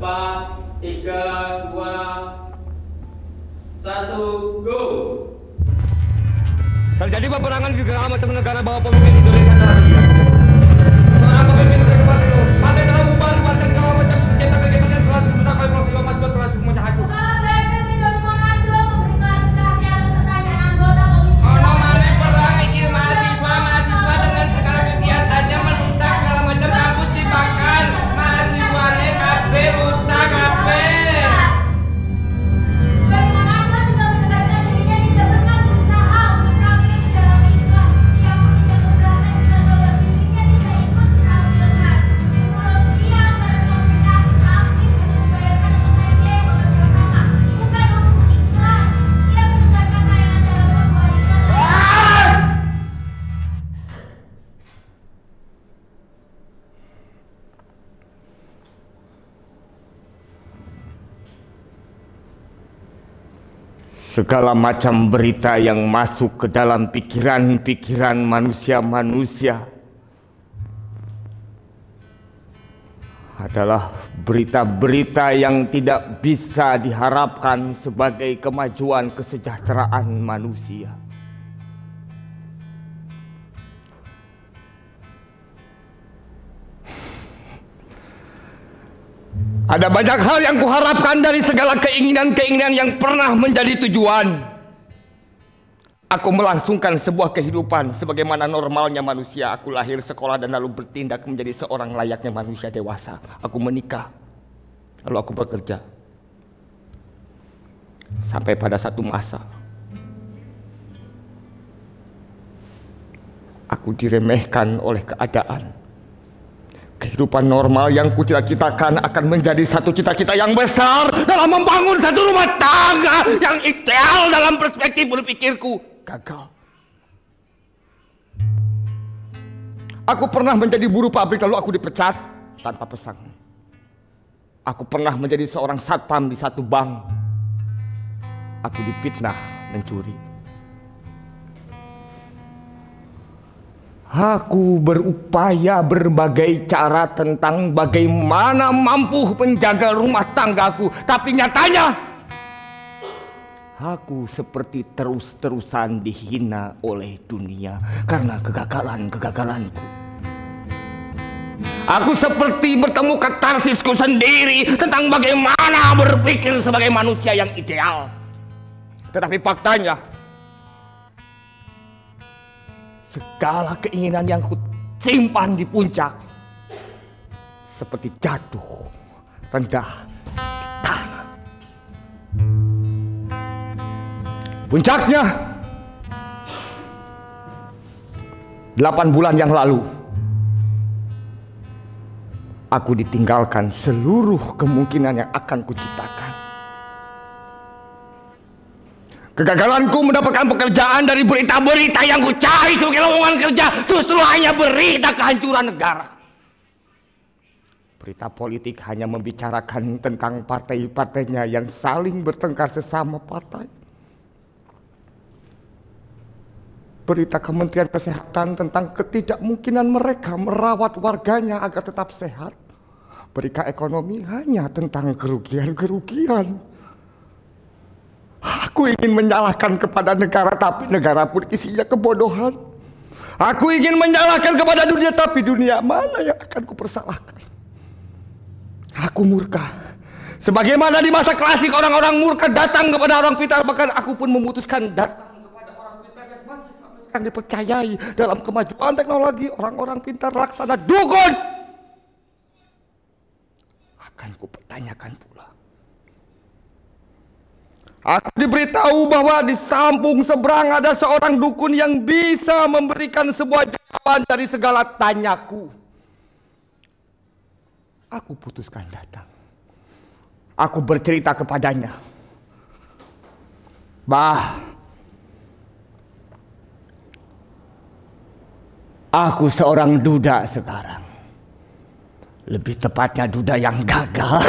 4, 3, 2, 1, go. Terjadi peperangan di segala macam negara bawah pemimpin Indonesia sekarang. Seorang pemimpin terkuat itu, partai telah bubar, partai segala macam kegiatan-kegiatan yang telah digunakan oleh Profesor Mahasiswa telah semuanya hancur. Kepala BNPB Doni Monardo memberi klarifikasi atas pertanyaan anggota komisi. Ono maneh perang iki mahasiswa dengan segala kegiatannya merusak segala macam kampus dibakar. Mahasiswane kabeh rusak kabeh. Doni Monardo juga menegaskan dirinya tidak pernah berusaha untuk tampil di dalam iklan. Ia pun tidak keberatan jika bahwa dirinya tidak ikut menampilkan. Menurut dia, acara komunikasi aktif untuk membayarkan SMJ bekerja sama, bukan untuk iklan. Ia menegaskan tayangan dalam sebuah iklan. Segala macam berita yang masuk ke dalam pikiran-pikiran manusia-manusia adalah berita-berita yang tidak bisa diharapkan sebagai kemajuan kesejahteraan manusia. Ada banyak hal yang kuharapkan dari segala keinginan-keinginan yang pernah menjadi tujuan. Aku melangsungkan sebuah kehidupan sebagaimana normalnya manusia. Aku lahir, sekolah, dan lalu bertindak menjadi seorang layaknya manusia dewasa. Aku menikah, lalu aku bekerja. Sampai pada satu masa, aku diremehkan oleh keadaan. Kehidupan normal yang kucita-citakan akan menjadi satu cita-cita yang besar dalam membangun satu rumah tangga yang ideal dalam perspektif berpikirku gagal. Aku pernah menjadi buruh pabrik lalu aku dipecat tanpa pesan. Aku pernah menjadi seorang satpam di satu bank. Aku difitnah mencuri. Aku berupaya berbagai cara tentang bagaimana mampu menjaga rumah tanggaku. Tapi nyatanya aku seperti terus-terusan dihina oleh dunia karena kegagalan-kegagalanku. Aku seperti bertemu katarsisku sendiri tentang bagaimana berpikir sebagai manusia yang ideal. Tetapi faktanya, segala keinginan yang ku simpan di puncak seperti jatuh rendah di tanah. Puncaknya 8 bulan yang lalu aku ditinggalkan seluruh kemungkinan yang akan kuciptakan. Kegagalanku mendapatkan pekerjaan dari berita-berita yang ku cari sebagai lowongan kerja justru hanya berita kehancuran negara. Berita politik hanya membicarakan tentang partai-partainya yang saling bertengkar sesama partai. Berita Kementerian Kesehatan tentang ketidakmungkinan mereka merawat warganya agar tetap sehat. Berita ekonomi hanya tentang kerugian-kerugian. Aku ingin menyalahkan kepada negara, tapi negara pun isinya kebodohan. Aku ingin menyalahkan kepada dunia, tapi dunia mana yang akan kupersalahkan? Aku murka. Sebagaimana di masa klasik orang-orang murka datang kepada orang pintar, bahkan aku pun memutuskan datang kepada orang pintar yang masih sampai sekarang dipercayai dalam kemajuan teknologi. Orang-orang pintar laksana dukun akan kupertanyakan pula. Aku diberitahu bahwa di samping seberang ada seorang dukun yang bisa memberikan sebuah jawaban dari segala tanyaku. Aku putuskan datang. Aku bercerita kepadanya, "Bah, aku seorang duda sekarang. Lebih tepatnya duda yang gagal."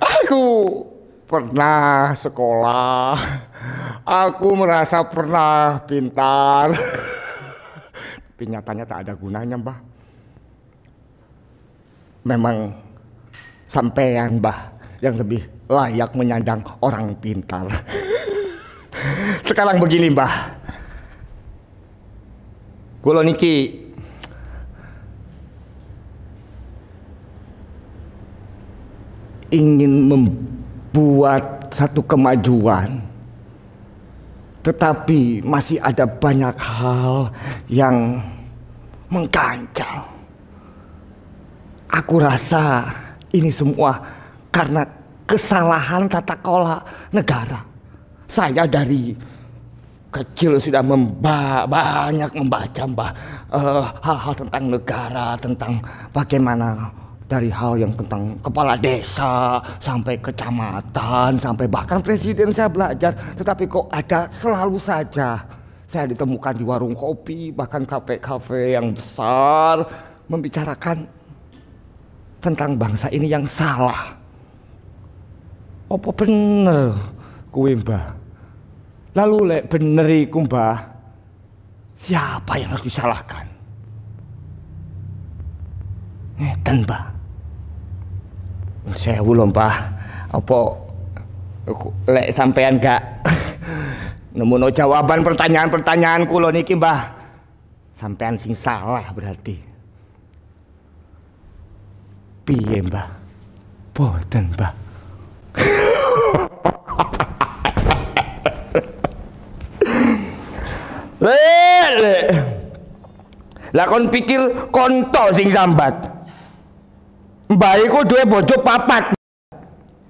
Aku pernah sekolah, aku merasa pernah pintar, tapi tapi nyatanya tak ada gunanya, Mbah. Memang sampean, Mbah, yang lebih layak menyandang orang pintar. Sekarang begini, Mbah. Kula niki ingin membuat satu kemajuan, tetapi masih ada banyak hal yang mengganjal. Aku rasa ini semua karena kesalahan tata kelola negara. Saya dari kecil sudah banyak membaca, Mbah, hal-hal tentang negara, tentang bagaimana dari hal yang tentang kepala desa sampai kecamatan, sampai bahkan presiden saya belajar. Tetapi kok ada selalu saja saya ditemukan di warung kopi, bahkan kafe-kafe yang besar membicarakan tentang bangsa ini yang salah. Apa bener kuwi, Mbah? Lalu lek bener iku, Mbah, siapa yang harus disalahkan? Ngeten, Mbah. Sewu lho, Mbah. Apa lek sampean gak nemuno jawaban pertanyaan-pertanyaan kula niki, Mbah, sampean sing salah berarti. Piye, Mbah? Boten, Mbah. Lek. Lah kon pikir konto sing sambat. Mbah iku duwe bojo 4.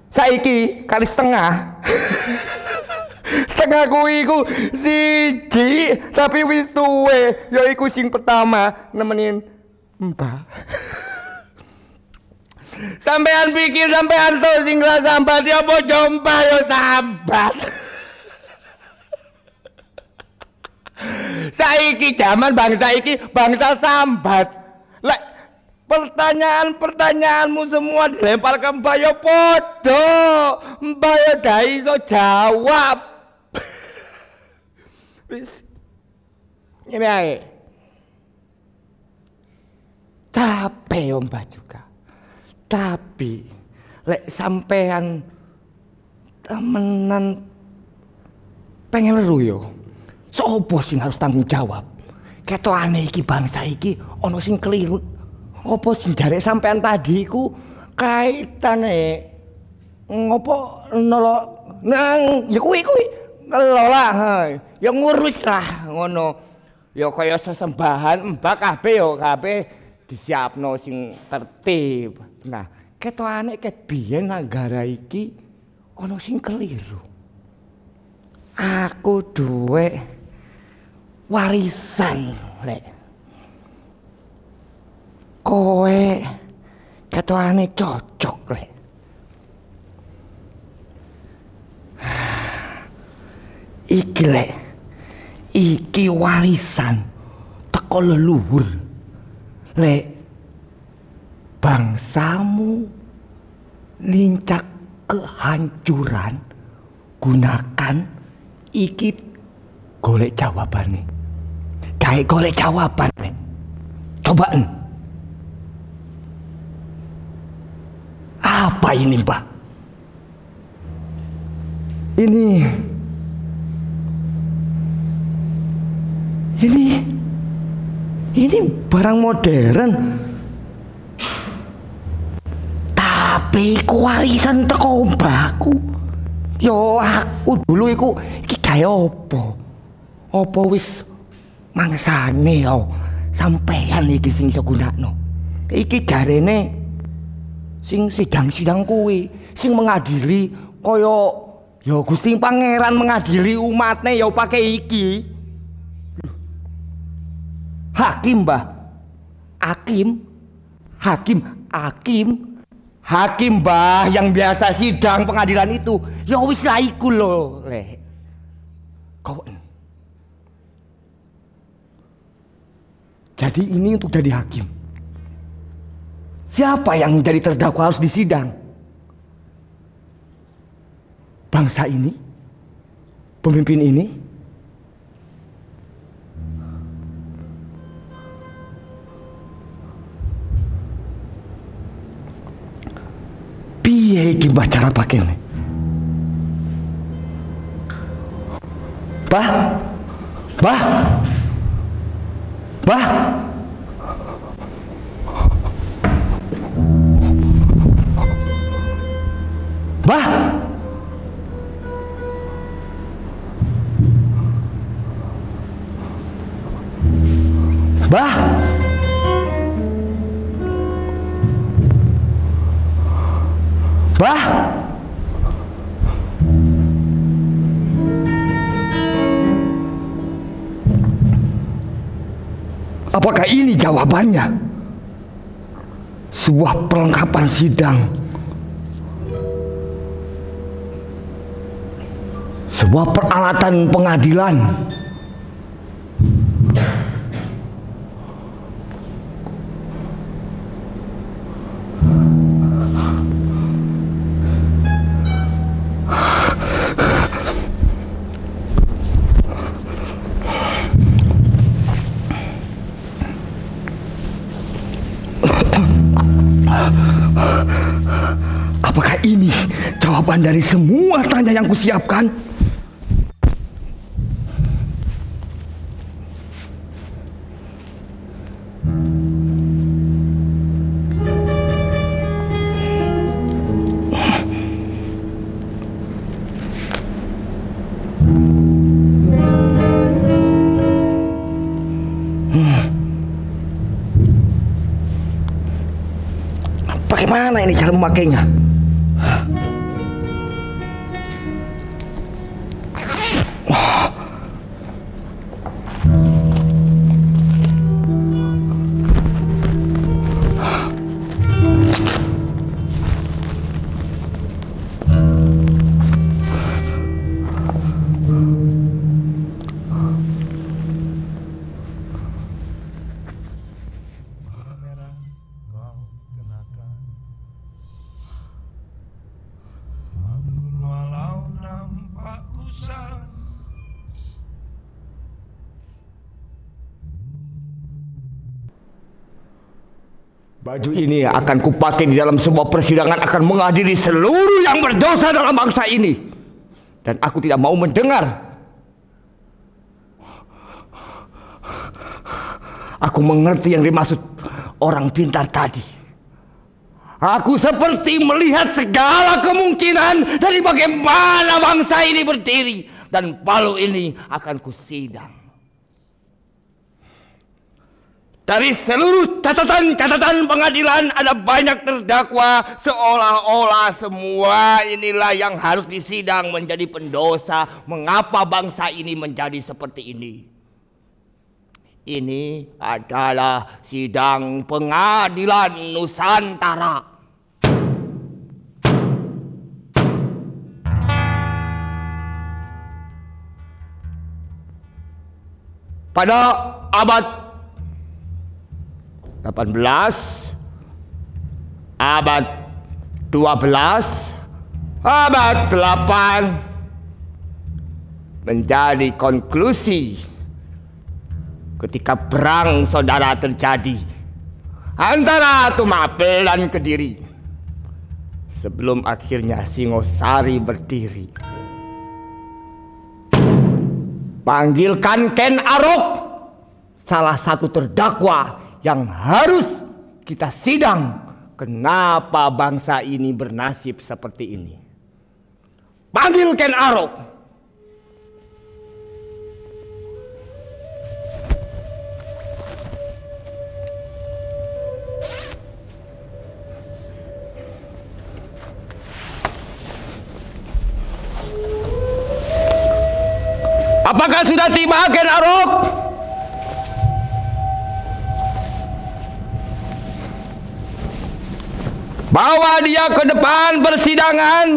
Saiki kali setengah. Setengah kuwi iku siji, tapi wis tuwe. Ya iku sing pertama nemenin Mbah. Sampean pikir sampean tuh sing ra sambat ya bojo Mbah ya sambat. Saiki zaman bangsa iki bangsa sambat. Lek pertanyaan-pertanyaanmu semua dilempar ke Mbah ya podo. Mbah ya ndak iso jawab. Wis ngene ae. Capek yo Mbah juga. Tapi lek sampean temenan pengen leru yo. Sopo sing harus tanggung jawab? Ketokane iki bangsa iki ana sing keliru. Apa sing jarek sampean tadi iku kaitane ngopo nolok nang ya kuwi ngelola ya ngurus lah ngono. Ya kaya sesembahan mbak kabeh ya kabeh disiapno sing tertib. Nah, ketokane ket biyen negara iki ana sing keliru. Aku duwe warisan, Lek. Kowe ketokane cocok, Lek. Iki, Lek. Iki warisan teko leluhur. Lek bangsamu lincak kehancuran, gunakan iki golek jawabane. Kayak golek jawaban, Lek. Cobaan. Apa ini, Mbah? Ini barang modern. Tapi warisan teko mbahku. Yo aku dulu iku iki gawe apa? Apa wis mangsane yo sampeyan iki sing iso gunakno. Iki jarene sing sidang-sidang kuwi, sing mengadili kaya ya Gusti Pangeran mengadili umatnya ya pakai iki. Hakim, Mbah. Hakim, Mbah, yang biasa sidang pengadilan itu. Ya wis lah iku lho, Lek. Kau. Jadi ini untuk jadi hakim. Siapa yang menjadi terdakwa harus disidang? Bangsa ini? Pemimpin ini? Piye iki mbah cara pakene? Bah? Bah? Bah? Bah? Bah? Bah? Apakah ini jawabannya? Sebuah perlengkapan sidang, sebuah peralatan pengadilan. Apakah ini jawaban dari semua tanya yang kusiapkan? Bagaimana ini cara memakainya? Baju ini akan kupakai di dalam sebuah persidangan, akan mengadili seluruh yang berdosa dalam bangsa ini. Dan aku tidak mau mendengar. Aku mengerti yang dimaksud orang pintar tadi. Aku seperti melihat segala kemungkinan dari bagaimana bangsa ini berdiri. Dan palu ini akan kusidang. Dari seluruh catatan pengadilan ada banyak terdakwa, seolah-olah semua inilah yang harus disidang menjadi pendosa. Mengapa bangsa ini menjadi seperti ini? Ini adalah sidang pengadilan Nusantara. Pada abad 18, abad 12, abad 8 menjadi konklusi ketika perang saudara terjadi antara Tumapel dan Kediri sebelum akhirnya Singosari berdiri. Panggilkan Ken Arok, salah satu terdakwa yang harus kita sidang. Kenapa bangsa ini bernasib seperti ini? Panggil Ken Arok. Apakah sudah tiba Ken Arok? Bawa dia ke depan persidangan.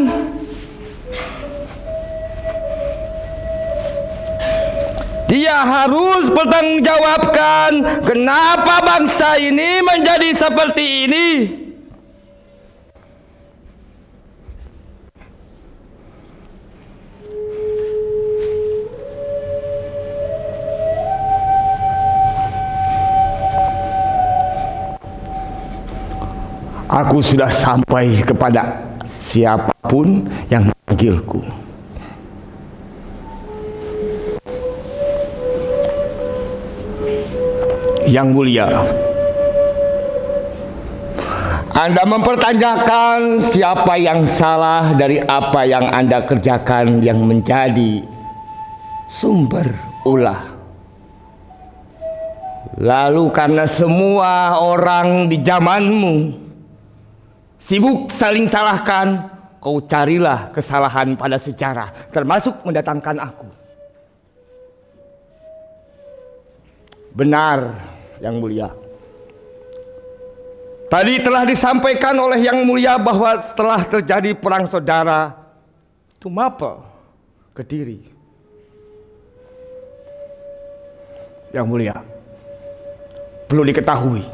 Dia harus bertanggungjawabkan kenapa bangsa ini menjadi seperti ini. Aku sudah sampai kepada siapapun yang memanggilku. Yang mulia, Anda mempertanyakan siapa yang salah dari apa yang Anda kerjakan yang menjadi sumber ulah. Lalu karena semua orang di zamanmu sibuk saling salahkan, kau carilah kesalahan pada sejarah, termasuk mendatangkan aku. Benar, yang mulia. Tadi telah disampaikan oleh yang mulia bahwa setelah terjadi perang saudara Tumapel Kediri. Yang mulia, perlu diketahui,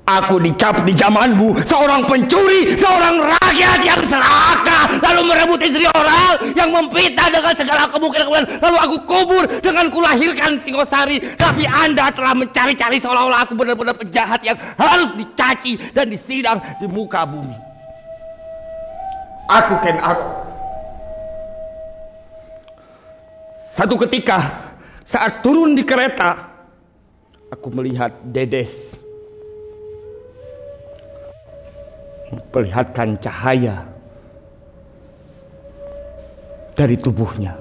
aku dicap di zamanmu seorang pencuri, seorang rakyat yang serakah, lalu merebut istri orang, yang memfitnah dengan segala kemungkinan, lalu aku kubur dengan kulahirkan Singosari. Tapi Anda telah mencari-cari seolah-olah aku benar-benar penjahat yang harus dicaci dan disidang di muka bumi. Aku Ken Arok. Satu ketika saat turun di kereta, aku melihat Dedes memperlihatkan cahaya dari tubuhnya.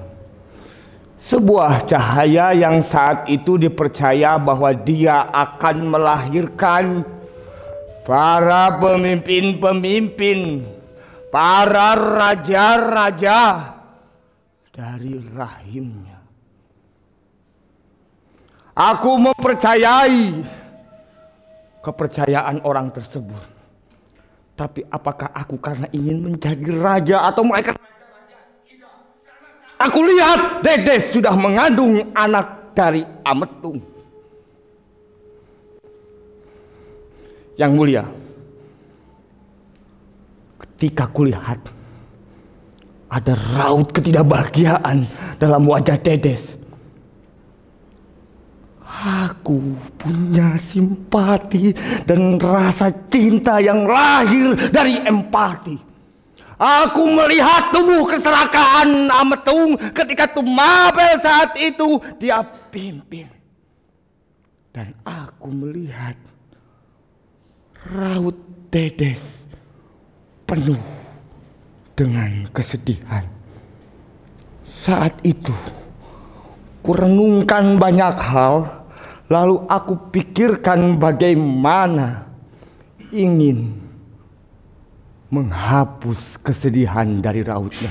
Sebuah cahaya yang saat itu dipercaya bahwa dia akan melahirkan para pemimpin-pemimpin, para raja-raja dari rahimnya. Aku mempercayai kepercayaan orang tersebut. Tapi apakah aku karena ingin menjadi raja atau mereka? Aku lihat Dedes sudah mengandung anak dari Ametung. Yang mulia, ketika kulihat ada raut ketidakbahagiaan dalam wajah Dedes, aku punya simpati dan rasa cinta yang lahir dari empati. Aku melihat tubuh keserakahan Ametung ketika Tumapel saat itu dia pimpin. Dan aku melihat raut Dedes penuh dengan kesedihan. Saat itu kurenungkan banyak hal. Lalu aku pikirkan bagaimana ingin menghapus kesedihan dari rautnya.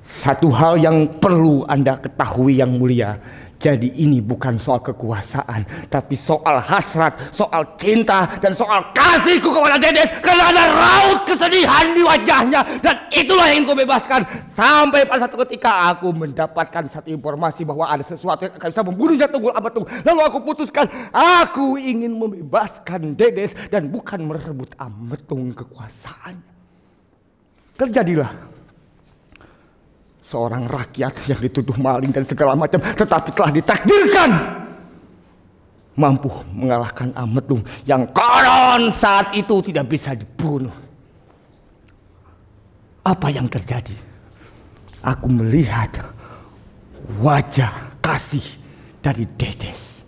Satu hal yang perlu Anda ketahui yang mulia, jadi ini bukan soal kekuasaan, tapi soal hasrat, soal cinta, dan soal kasihku kepada Dedes. Karena ada raut kesedihan di wajahnya, dan itulah yang kubebaskan. Sampai pada satu ketika aku mendapatkan satu informasi bahwa ada sesuatu yang akan bisa membunuhnya Tunggul Ametung. Lalu aku putuskan, aku ingin membebaskan Dedes dan bukan merebut Ametung kekuasaannya. Terjadilah seorang rakyat yang dituduh maling dan segala macam, tetapi telah ditakdirkan mampu mengalahkan Ametung yang konon saat itu tidak bisa dibunuh. Apa yang terjadi? Aku melihat wajah kasih dari Dedes.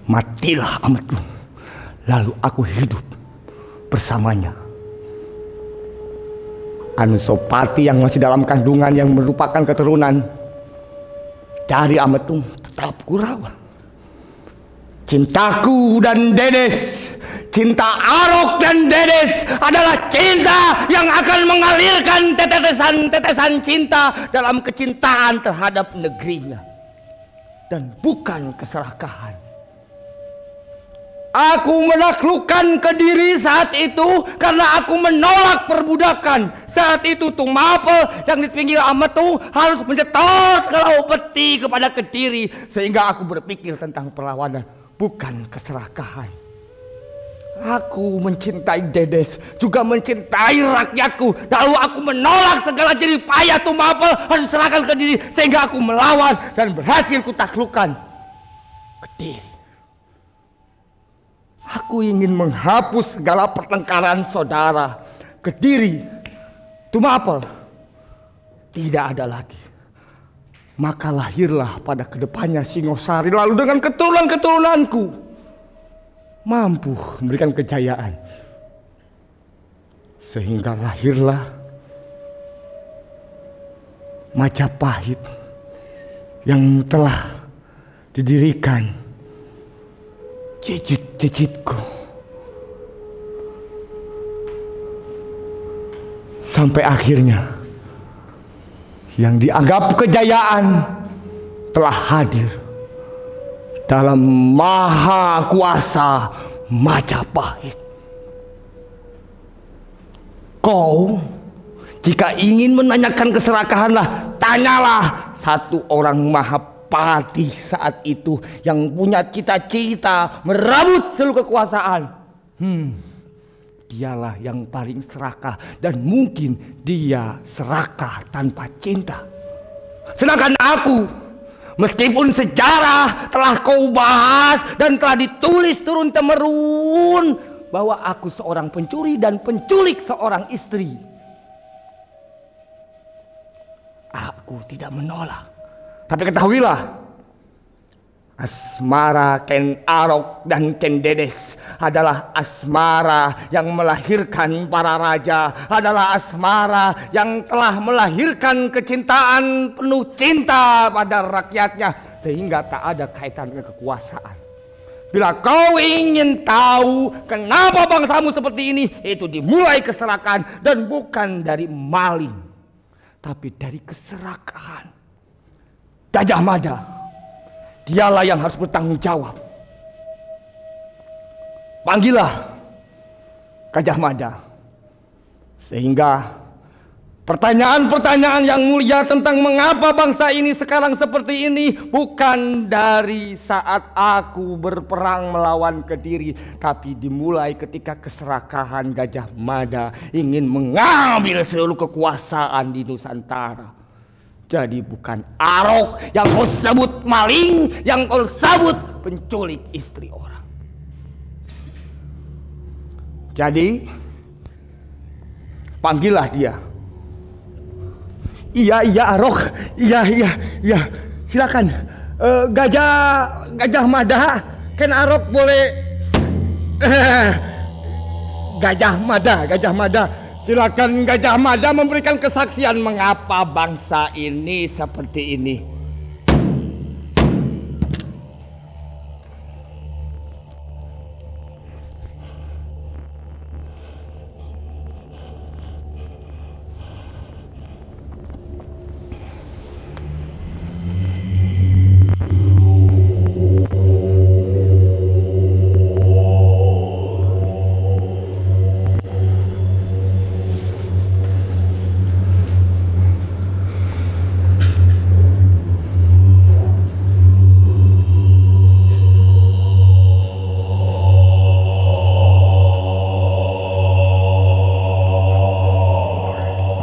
Matilah Ametung, lalu aku hidup bersamanya. Anusapati yang masih dalam kandungan yang merupakan keturunan dari Ametung tetap kurawat. Cintaku dan Dedes, cinta Arok dan Dedes adalah cinta yang akan mengalirkan tetesan-tetesan cinta dalam kecintaan terhadap negerinya, dan bukan keserakahan. Aku menaklukkan Kediri saat itu karena aku menolak perbudakan. Saat itu Tumapel yang di pinggir Ametung harus menyetor segala upeti kepada Kediri, sehingga aku berpikir tentang perlawanan, bukan keserakahan. Aku mencintai Dedes, juga mencintai rakyatku. Lalu aku menolak segala jerih payah Tumapel harus diserahkan Kediri, sehingga aku melawan dan berhasil kutaklukkan Kediri. Aku ingin menghapus segala pertengkaran saudara. Kediri, Tumapel tidak ada lagi. Maka lahirlah pada kedepannya Singosari, lalu dengan keturunan-keturunanku mampu memberikan kejayaan. Sehingga lahirlah Majapahit yang telah didirikan cicit-cicitku. Sampai akhirnya yang dianggap kejayaan telah hadir dalam maha kuasa Majapahit. Kau jika ingin menanyakan keserakahanlah, tanyalah satu orang Mahapati saat itu yang punya cita-cita merebut seluruh kekuasaan. Dialah yang paling serakah dan mungkin dia serakah tanpa cinta. Sedangkan aku, meskipun sejarah telah kau bahas dan telah ditulis turun-temurun bahwa aku seorang pencuri dan penculik seorang istri, aku tidak menolak. Tapi ketahuilah, asmara Ken Arok dan Ken Dedes adalah asmara yang melahirkan para raja, adalah asmara yang telah melahirkan kecintaan penuh cinta pada rakyatnya, sehingga tak ada kaitan dengan kekuasaan. Bila kau ingin tahu kenapa bangsamu seperti ini, itu dimulai keserakahan dan bukan dari maling, tapi dari keserakahan. Gajah Mada, dialah yang harus bertanggung jawab. Panggillah Gajah Mada, sehingga pertanyaan-pertanyaan yang mulia tentang mengapa bangsa ini sekarang seperti ini bukan dari saat aku berperang melawan Kediri, tapi dimulai ketika keserakahan Gajah Mada ingin mengambil seluruh kekuasaan di Nusantara. Jadi bukan Arok yang kau sebut maling, yang kau sebut penculik istri orang. Jadi panggillah dia. Iya Arok, iya. Silakan. Gajah Mada, Ken Arok boleh. Gajah Mada. Silakan Gajah Mada memberikan kesaksian mengapa bangsa ini seperti ini.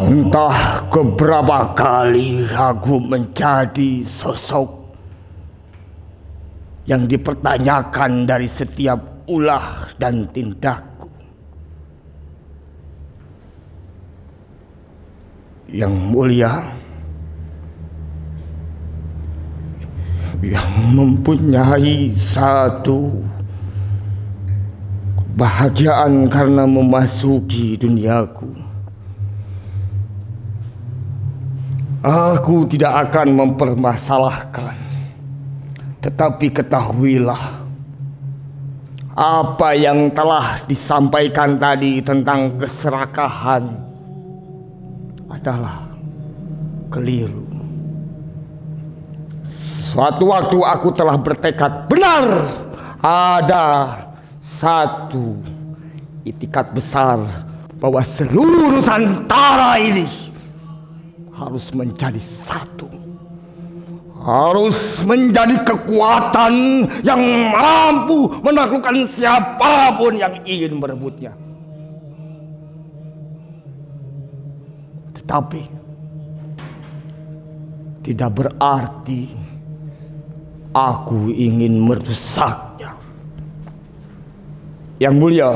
Entah keberapa kali aku menjadi sosok yang dipertanyakan dari setiap ulah dan tindakku. Yang mulia, yang mempunyai satu kebahagiaan karena memasuki duniaku, aku tidak akan mempermasalahkan. Tetapi ketahuilah, apa yang telah disampaikan tadi tentang keserakahan adalah keliru. Suatu waktu aku telah bertekad, benar ada satu itikat besar bahwa seluruh Nusantara ini harus menjadi satu, harus menjadi kekuatan yang mampu menaklukkan siapapun yang ingin merebutnya. Tetapi tidak berarti aku ingin merusaknya. Yang mulia,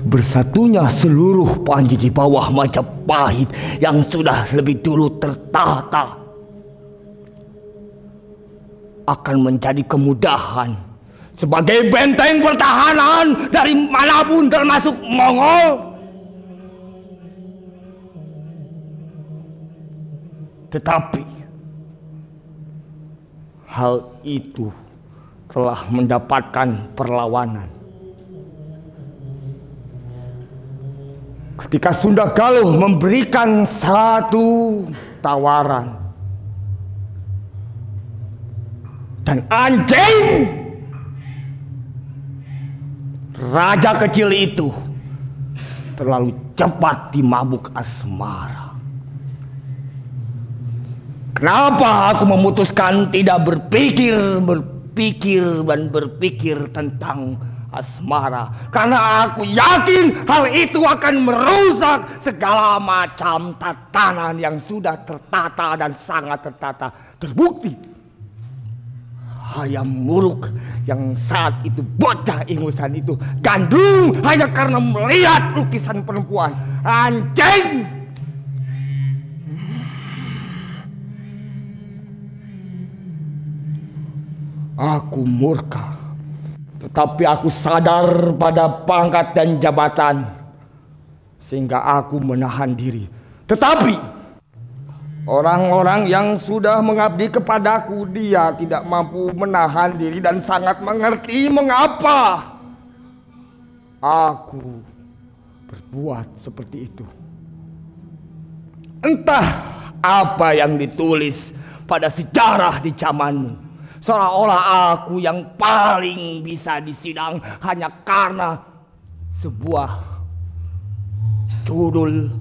bersatunya seluruh panji di bawah Majapahit yang sudah lebih dulu tertata akan menjadi kemudahan sebagai benteng pertahanan dari manapun termasuk Mongol. Tetapi hal itu telah mendapatkan perlawanan. Ketika Sunda Galuh memberikan satu tawaran, dan anjing raja kecil itu terlalu cepat dimabuk asmara. Kenapa aku memutuskan tidak berpikir tentang asmara? Karena aku yakin hal itu akan merusak segala macam tatanan yang sudah tertata dan sangat tertata. Terbukti Hayam Wuruk yang saat itu bocah ingusan itu gandrung hanya karena melihat lukisan perempuan. Anjing! Aku murka, tetapi aku sadar pada pangkat dan jabatan, sehingga aku menahan diri. Tetapi orang-orang yang sudah mengabdi kepadaku, dia tidak mampu menahan diri dan sangat mengerti mengapa aku berbuat seperti itu. Entah apa yang ditulis pada sejarah di zamanmu, seolah-olah aku yang paling bisa disidang hanya karena sebuah judul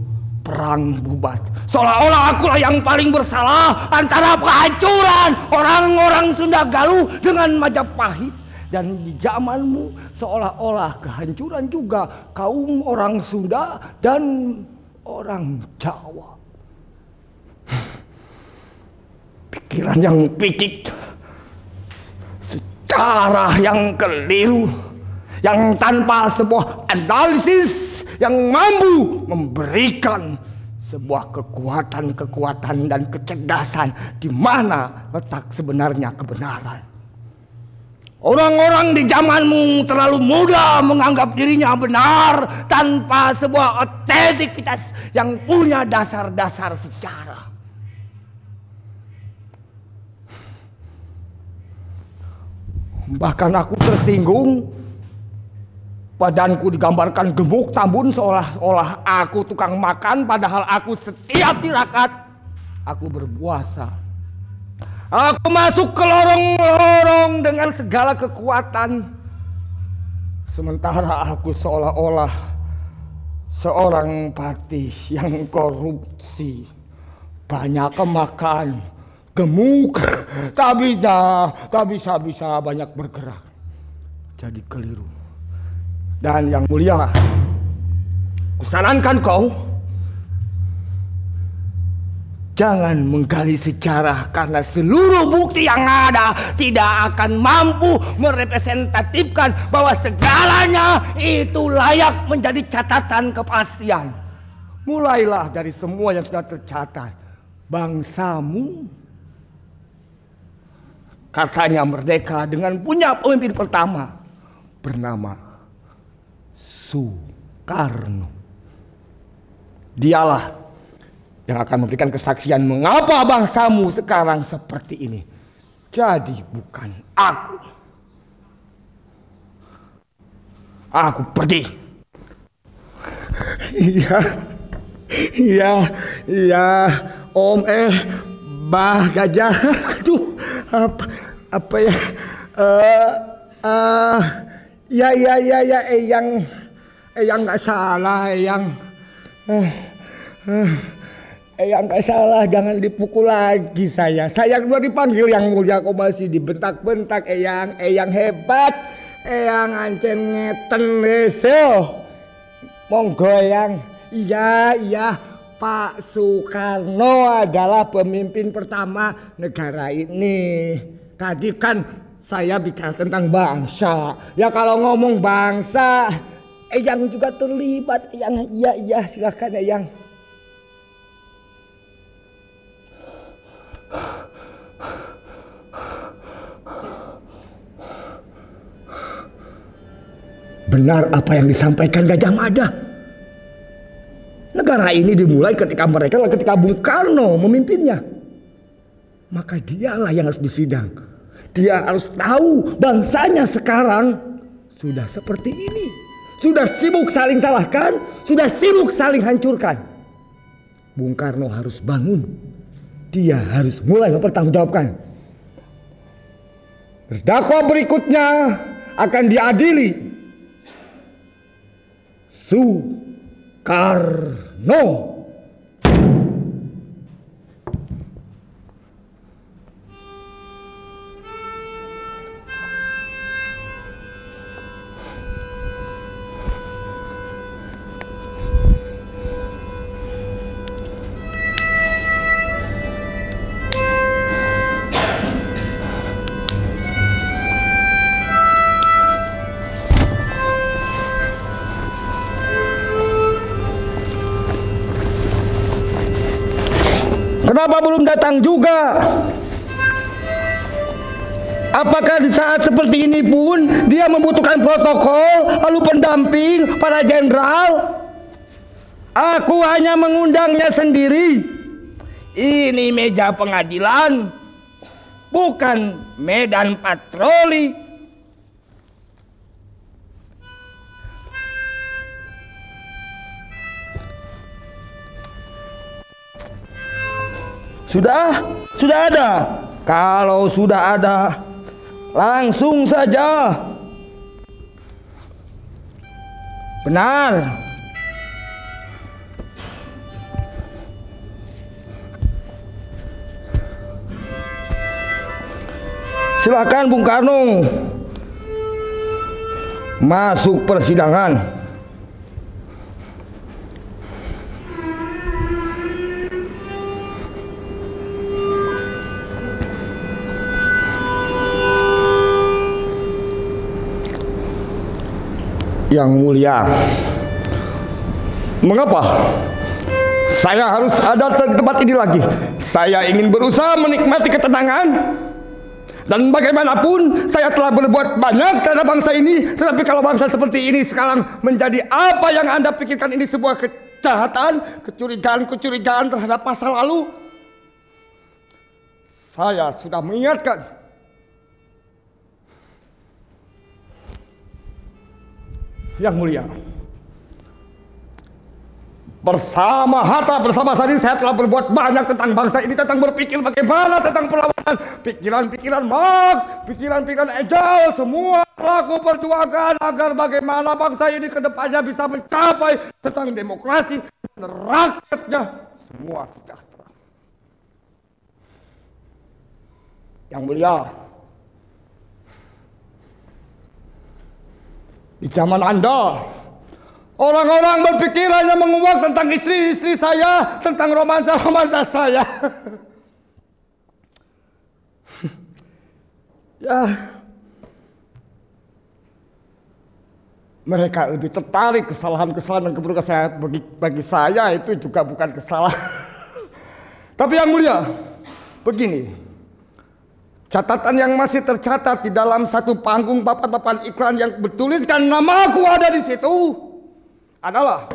perang bubat. Seolah-olah akulah yang paling bersalah antara kehancuran orang-orang Sunda Galuh dengan Majapahit. Dan di zamanmu seolah-olah kehancuran juga kaum orang Sunda dan orang Jawa. Pikiran yang pikik, sejarah yang keliru, yang tanpa sebuah analisis yang mampu memberikan sebuah kekuatan dan kecerdasan di mana letak sebenarnya kebenaran. Orang-orang di zamanmu terlalu mudah menganggap dirinya benar tanpa sebuah otentikitas yang punya dasar-dasar sejarah. Bahkan aku tersinggung. Badanku digambarkan gemuk tambun seolah-olah aku tukang makan, padahal aku setiap tirakat aku berpuasa. Aku masuk ke lorong-lorong dengan segala kekuatan, sementara aku seolah-olah seorang patih yang korupsi, banyak kemakan, gemuk, tak bisa banyak bergerak. Jadi keliru. Dan yang mulia, kusarankan kau jangan menggali sejarah, karena seluruh bukti yang ada tidak akan mampu merepresentatifkan bahwa segalanya itu layak menjadi catatan kepastian. Mulailah dari semua yang sudah tercatat. Bangsamu katanya merdeka dengan punya pemimpin pertama bernama Soekarno. Dialah yang akan memberikan kesaksian mengapa bangsamu sekarang seperti ini. Jadi bukan aku. Aku pergi. Iya, Om, Bah Gajah. Aduh, apa ya? Ya, Eyang nggak salah, Eyang. Eyang nggak salah, jangan dipukul lagi saya. Saya udah dipanggil Yang Mulia kok masih dibentak-bentak, Eyang. Eyang hebat, Eyang ancen ngeten leso. Monggo Eyang. Iya, Pak Soekarno adalah pemimpin pertama negara ini. Tadi kan Saya bicara tentang bangsa. Ya kalau ngomong bangsa, Eyang juga terlibat. Eyang, iya silakan Eyang. Benar apa yang disampaikan Gajah Mada. Negara ini dimulai ketika Bung Karno memimpinnya. Maka dialah yang harus disidang. Dia harus tahu bangsanya sekarang sudah seperti ini. Sudah sibuk saling salahkan, sudah sibuk saling hancurkan. Bung Karno harus bangun. Dia harus mulai mempertanggungjawabkan. Terdakwa berikutnya akan diadili. Soekarno. Kenapa belum datang juga? Apakah di saat seperti ini pun dia membutuhkan protokol, lalu pendamping, para jenderal? Aku hanya mengundangnya sendiri. Ini meja pengadilan, bukan medan patroli. Sudah ada. Kalau sudah ada, langsung saja. Benar. Silakan Bung Karno masuk persidangan. Yang mulia, mengapa saya harus ada di tempat ini lagi? Saya ingin berusaha menikmati ketenangan. Dan bagaimanapun saya telah berbuat banyak terhadap bangsa ini. Tetapi kalau bangsa seperti ini sekarang menjadi apa yang Anda pikirkan ini sebuah kejahatan, kecurigaan terhadap masa lalu, saya sudah mengingatkan. Yang mulia, bersama Hatta, bersama Sandi, saya telah berbuat banyak tentang bangsa ini, tentang berpikir bagaimana, tentang perlawanan, pikiran-pikiran Marx, pikiran-pikiran Engels, semua aku perjuangkan agar bagaimana bangsa ini ke depannya bisa mencapai tentang demokrasi dan rakyatnya semua sejahtera. Yang mulia, di zaman Anda, orang-orang berpikir hanya menguak tentang istri-istri saya, tentang romansa-romansa saya. Ya, mereka lebih tertarik kesalahan-kesalahan dan keburukan saya. Bagi saya itu juga bukan kesalahan. Tapi yang mulia, begini. Catatan yang masih tercatat di dalam satu panggung papan-papan iklan yang bertuliskan namaku ada di situ adalah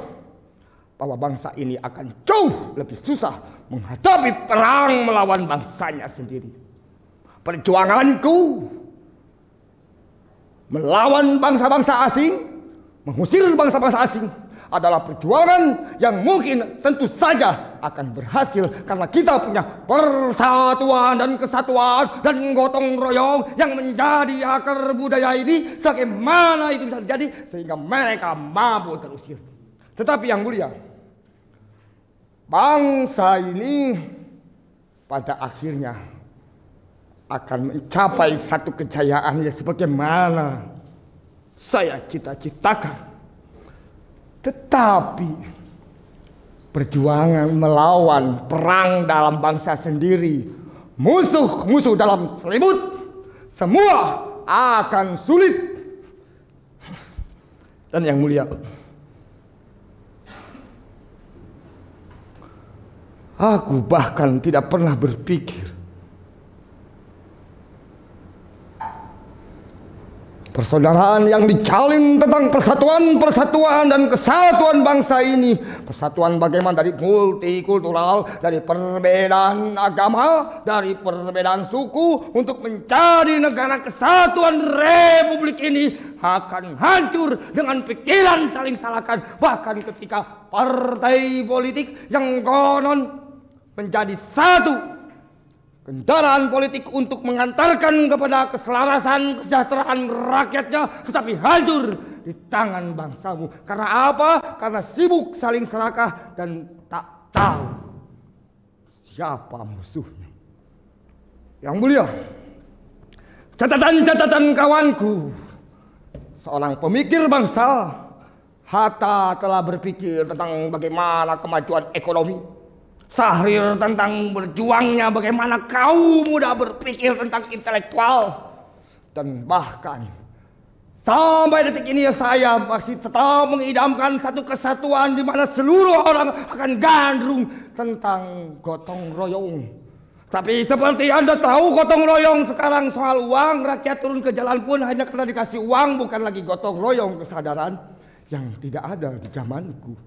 bahwa bangsa ini akan jauh lebih susah menghadapi perang melawan bangsanya sendiri. Perjuanganku melawan bangsa-bangsa asing, mengusir bangsa-bangsa asing adalah perjuangan yang mungkin tentu saja akan berhasil karena kita punya persatuan dan kesatuan dan gotong royong yang menjadi akar budaya ini. Bagaimana itu bisa terjadi sehingga mereka mampu terusir. Tetapi yang mulia, bangsa ini pada akhirnya akan mencapai satu kejayaan yang sebagaimana saya cita-citakan. Tetapi perjuangan melawan perang dalam bangsa sendiri, musuh-musuh dalam selimut, semua akan sulit. Dan yang mulia, aku bahkan tidak pernah berpikir persaudaraan yang dijalin tentang persatuan dan kesatuan bangsa ini, persatuan bagaimana dari multikultural, dari perbedaan agama, dari perbedaan suku untuk menjadi negara kesatuan Republik ini akan hancur dengan pikiran saling salahkan. Bahkan ketika partai politik yang konon menjadi satu kendaraan politik untuk mengantarkan kepada keselarasan kesejahteraan rakyatnya, tetapi hancur di tangan bangsamu. Karena apa? Karena sibuk saling serakah dan tak tahu siapa musuhnya. Yang mulia, catatan-catatan kawanku, seorang pemikir bangsa, Hatta telah berpikir tentang bagaimana kemajuan ekonomi. Syahrir tentang berjuangnya bagaimana kaum muda berpikir tentang intelektual. Dan bahkan sampai detik ini saya masih tetap mengidamkan satu kesatuan di mana seluruh orang akan gandrung tentang gotong royong. Tapi seperti Anda tahu, gotong royong sekarang soal uang. Rakyat turun ke jalan pun hanya karena dikasih uang, bukan lagi gotong royong kesadaran yang tidak ada di zamanku.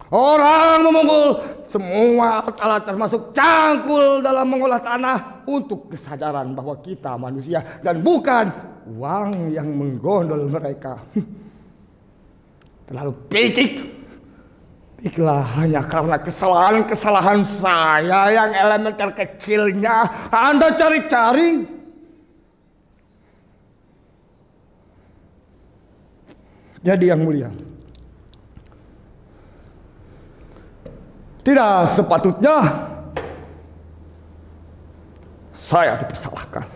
Orang memunggul semua alat termasuk cangkul dalam mengolah tanah untuk kesadaran bahwa kita manusia dan bukan uang yang menggondol mereka. Terlalu picik. Baiklah, hanya karena kesalahan-kesalahan saya yang elementer kecilnya Anda cari-cari. Jadi yang mulia, tidak sepatutnya saya dipersalahkan.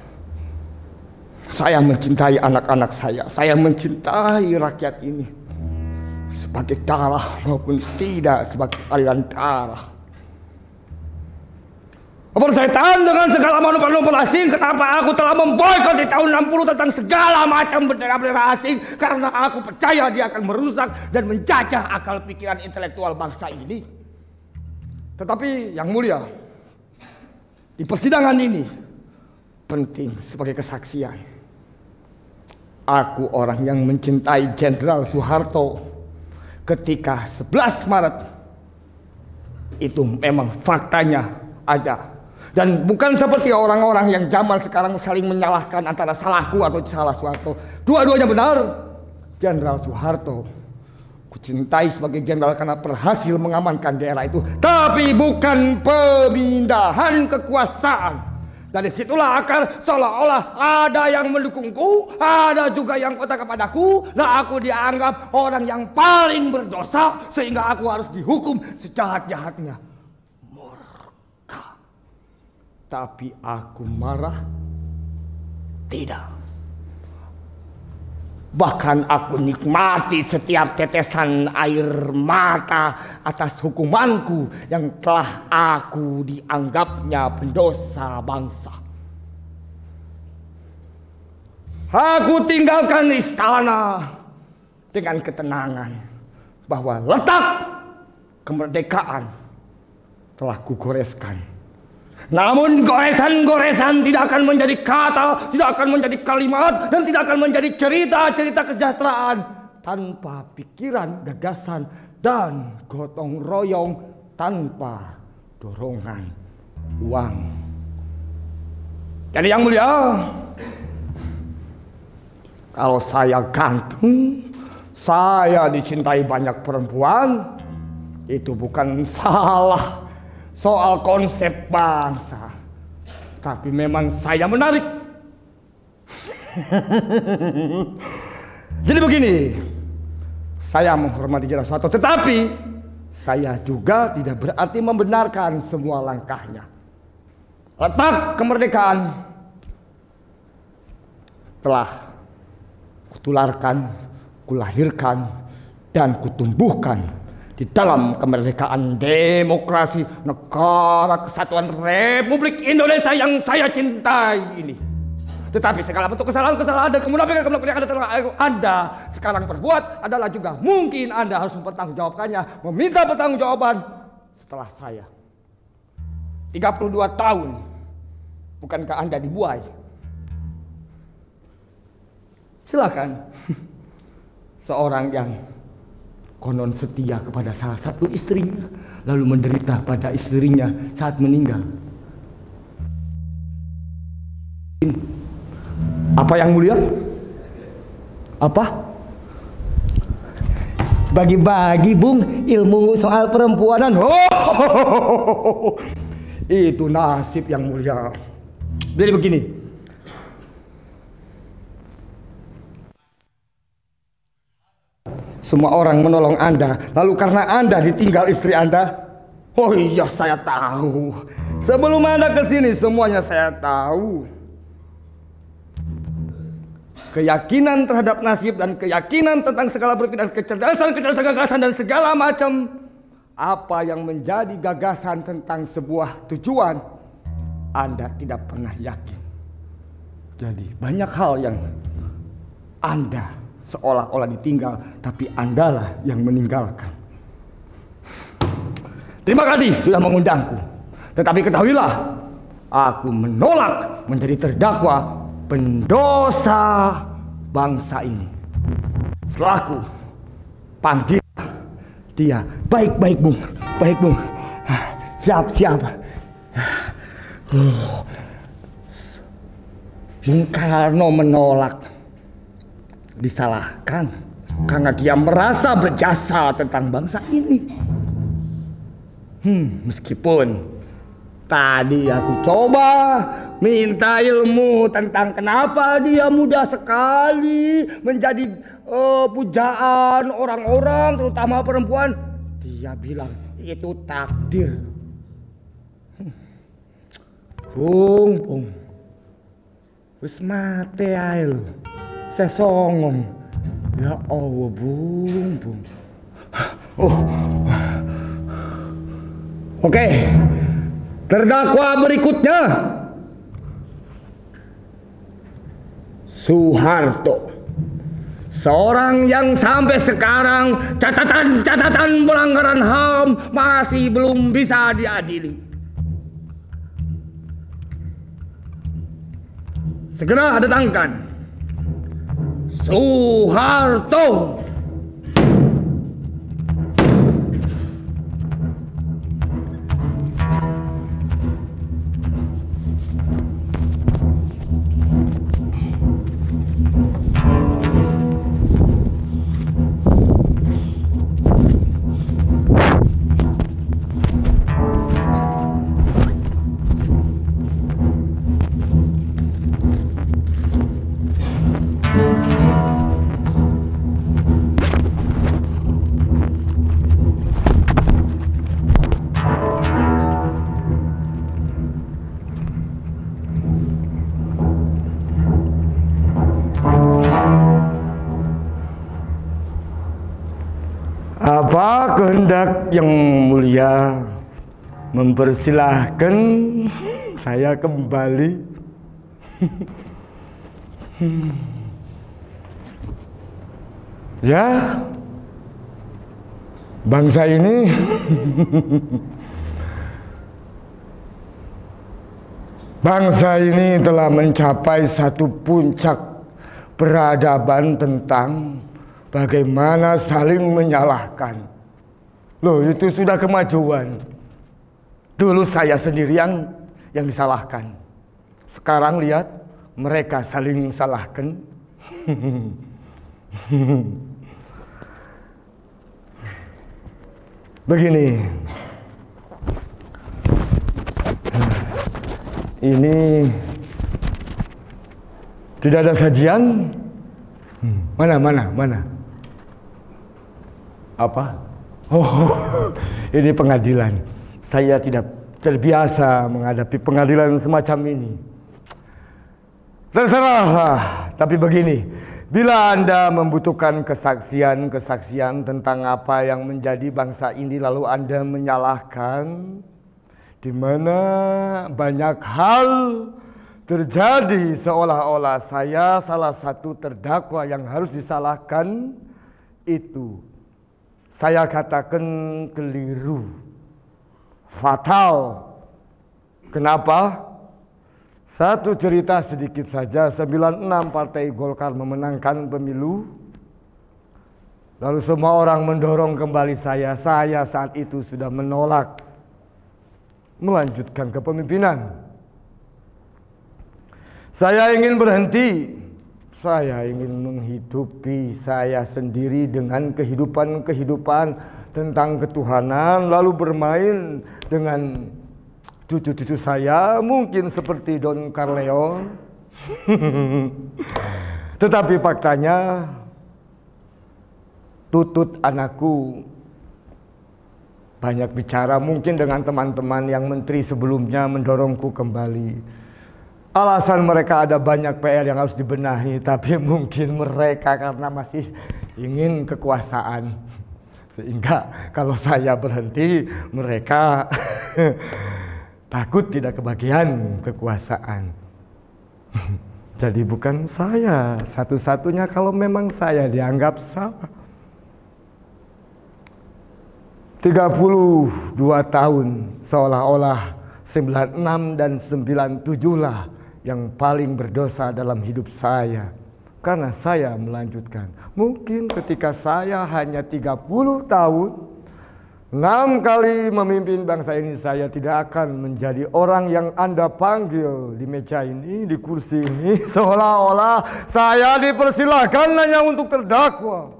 Saya mencintai anak-anak saya mencintai rakyat ini sebagai darah maupun tidak sebagai aliran darah. Berkaitan dengan segala manuver asing, kenapa aku telah memboikot di tahun 60 tentang segala macam bendera-bendera asing? Karena aku percaya dia akan merusak dan menjajah akal pikiran intelektual bangsa ini. Tetapi yang mulia, di persidangan ini penting sebagai kesaksian. Aku orang yang mencintai Jenderal Soeharto ketika 11 Maret itu memang faktanya ada. Dan bukan seperti orang-orang yang zaman sekarang saling menyalahkan antara salahku atau salah Soeharto. Dua-duanya benar. Jenderal Soeharto kucintai sebagai jenderal karena berhasil mengamankan daerah itu, tapi bukan pemindahan kekuasaan. Dari situlah akar seolah-olah ada yang mendukungku, ada juga yang kontra kepadaku. Nah, aku dianggap orang yang paling berdosa sehingga aku harus dihukum sejahat-jahatnya. Murka. Tapi aku marah? Tidak. Bahkan aku nikmati setiap tetesan air mata atas hukumanku yang telah aku dianggapnya pendosa bangsa. Aku tinggalkan istana dengan ketenangan bahwa letak kemerdekaan telah kugoreskan. Namun goresan-goresan tidak akan menjadi kata, tidak akan menjadi kalimat, dan tidak akan menjadi cerita-cerita kesejahteraan tanpa pikiran, gagasan, dan gotong royong tanpa dorongan uang. Jadi yang mulia, kalau saya ganteng, saya dicintai banyak perempuan, itu bukan salah soal konsep bangsa, tapi memang saya menarik. Jadi begini, saya menghormati Jenderal Soeharto, tetapi saya juga tidak berarti membenarkan semua langkahnya. Letak kemerdekaan telah kutularkan, kulahirkan, dan kutumbuhkan di dalam kemerdekaan demokrasi negara kesatuan Republik Indonesia yang saya cintai ini. Tetapi segala bentuk kesalahan-kesalahan dan kemunafikan yang ada telah Anda sekarang perbuat adalah juga mungkin Anda harus mempertanggungjawabkannya, meminta pertanggungjawaban setelah saya. 32 tahun, bukankah Anda dibuai? Silakan. Seorang yang konon setia kepada salah satu istrinya, lalu menderita pada istrinya saat meninggal. Apa yang mulia? Apa? Bagi-bagi Bung ilmu soal perempuanan. Oh, itu nasib yang mulia. Jadi begini. Semua orang menolong Anda, lalu karena Anda ditinggal istri Anda. Oh iya, saya tahu. Sebelum Anda ke sini semuanya saya tahu. Keyakinan terhadap nasib dan keyakinan tentang segala berpikir dan kecerdasan gagasan dan segala macam apa yang menjadi gagasan tentang sebuah tujuan, Anda tidak pernah yakin. Jadi banyak hal yang Anda seolah-olah ditinggal, tapi Andalah yang meninggalkan. Terima kasih sudah mengundangku. Tetapi ketahuilah, aku menolak menjadi terdakwa pendosa bangsa ini. Selaku panggil dia. Baik Bung, baik Bung. Siap. Bung Karno menolak, disalahkan karena dia merasa berjasa tentang bangsa ini. Meskipun tadi aku coba minta ilmu tentang kenapa dia mudah sekali menjadi pujaan orang-orang, terutama perempuan. Dia bilang itu takdir. Bung, wis mate ae lho. Sesongong. Ya Allah, Bung. Oke. Terdakwa berikutnya Soeharto. Seorang yang sampai sekarang catatan pelanggaran HAM masih belum bisa diadili. Segera datangkan Soeharto. Apa kehendak yang mulia mempersilahkan saya kembali. Ya, bangsa ini telah mencapai satu puncak peradaban tentang bagaimana saling menyalahkan. Loh, itu sudah kemajuan. Dulu saya sendiri yang disalahkan. Sekarang lihat, mereka saling salahkan. Begini. Ini tidak ada sajian. Mana? Apa? Oh, ini pengadilan. Saya tidak terbiasa menghadapi pengadilan semacam ini. Terserahlah, tapi begini. Bila Anda membutuhkan kesaksian tentang apa yang menjadi bangsa ini, lalu Anda menyalahkan, di mana banyak hal terjadi seolah-olah saya salah satu terdakwa yang harus disalahkan. Itu saya katakan keliru, fatal. Kenapa? Satu cerita sedikit saja. 96 Partai Golkar memenangkan pemilu, lalu semua orang mendorong kembali saya. Saya saat itu sudah menolak melanjutkan kepemimpinan. Saya ingin berhenti. Saya ingin menghidupi saya sendiri dengan kehidupan tentang ketuhanan, lalu bermain dengan cucu-cucu saya, mungkin seperti Don Corleone. Tetapi faktanya, Tutut anakku banyak bicara mungkin dengan teman-teman yang menteri sebelumnya mendorongku kembali. Alasan mereka ada banyak PR yang harus dibenahi, tapi mungkin mereka karena masih ingin kekuasaan. Sehingga kalau saya berhenti, mereka takut tidak kebagian kekuasaan. Jadi bukan saya satu-satunya kalau memang saya dianggap salah. 32 tahun seolah-olah 96 dan 97 lah yang paling berdosa dalam hidup saya, karena saya melanjutkan. Mungkin ketika saya hanya 30 tahun, 6 kali memimpin bangsa ini, saya tidak akan menjadi orang yang Anda panggil di meja ini, di kursi ini, seolah-olah saya dipersilahkan hanya untuk terdakwa.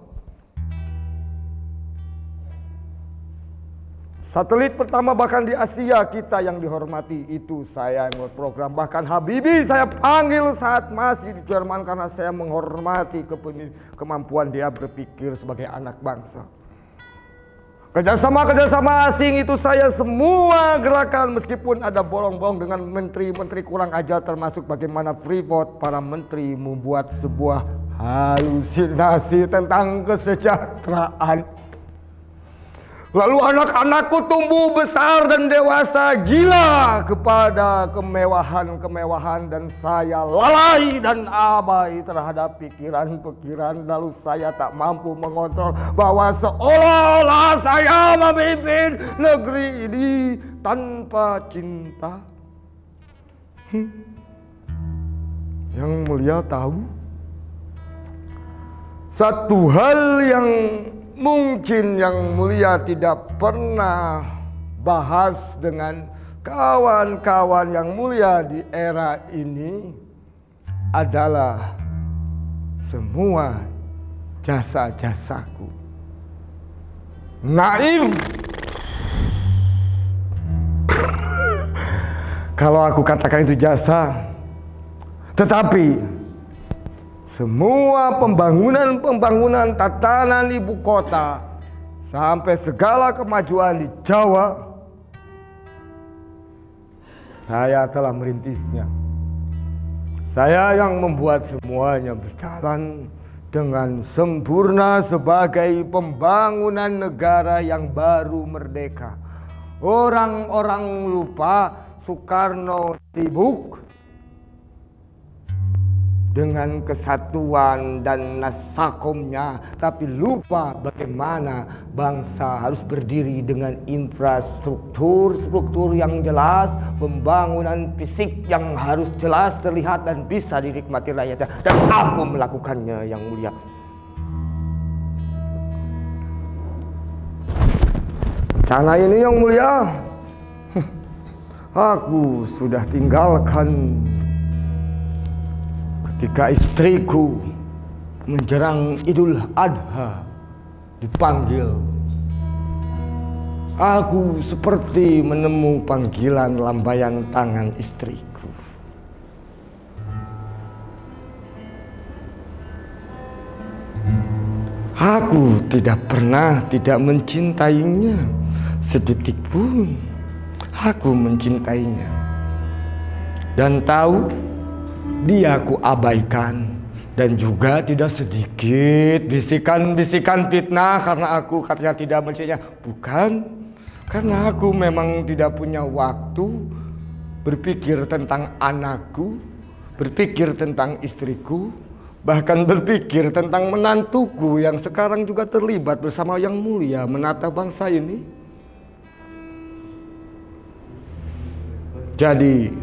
Satelit pertama bahkan di Asia kita yang dihormati itu saya yang program. Bahkan Habibie saya panggil saat masih di Jerman karena saya menghormati kemampuan dia berpikir sebagai anak bangsa. Kerjasama asing itu saya semua gerakan, meskipun ada bolong-bolong dengan menteri-menteri kurang ajar, termasuk bagaimana Freeport, para menteri membuat sebuah halusinasi tentang kesejahteraan. Lalu anak-anakku tumbuh besar dan dewasa gila kepada kemewahan-kemewahan, dan saya lalai dan abai terhadap pikiran-pikiran. Lalu saya tak mampu mengontrol bahwa seolah-olah saya memimpin negeri ini tanpa cinta. Yang Mulia tahu satu hal yang mungkin Yang Mulia tidak pernah bahas dengan kawan-kawan Yang Mulia di era ini adalah semua jasa-jasaku. Naif. Kalau aku katakan itu jasa, tetapi semua pembangunan tatanan ibu kota sampai segala kemajuan di Jawa, saya telah merintisnya. Saya yang membuat semuanya berjalan dengan sempurna sebagai pembangunan negara yang baru merdeka. Orang-orang lupa Soekarno sibuk dengan kesatuan dan nasakomnya, tapi lupa bagaimana bangsa harus berdiri dengan struktur yang jelas, pembangunan fisik yang harus jelas, terlihat dan bisa dinikmati rakyatnya. Dan aku melakukannya, Yang Mulia. Rencana ini, Yang Mulia, aku sudah tinggalkan ketika istriku menjelang Idul Adha dipanggil. Aku seperti menemu panggilan lambaian tangan istriku. Aku tidak pernah tidak mencintainya sedetik pun. Aku mencintainya dan tahu dia aku abaikan, dan juga tidak sedikit bisikan-bisikan fitnah karena aku katanya tidak mencintainya. Bukan, karena aku memang tidak punya waktu berpikir tentang anakku, berpikir tentang istriku, bahkan berpikir tentang menantuku yang sekarang juga terlibat bersama Yang Mulia menata bangsa ini. Jadi,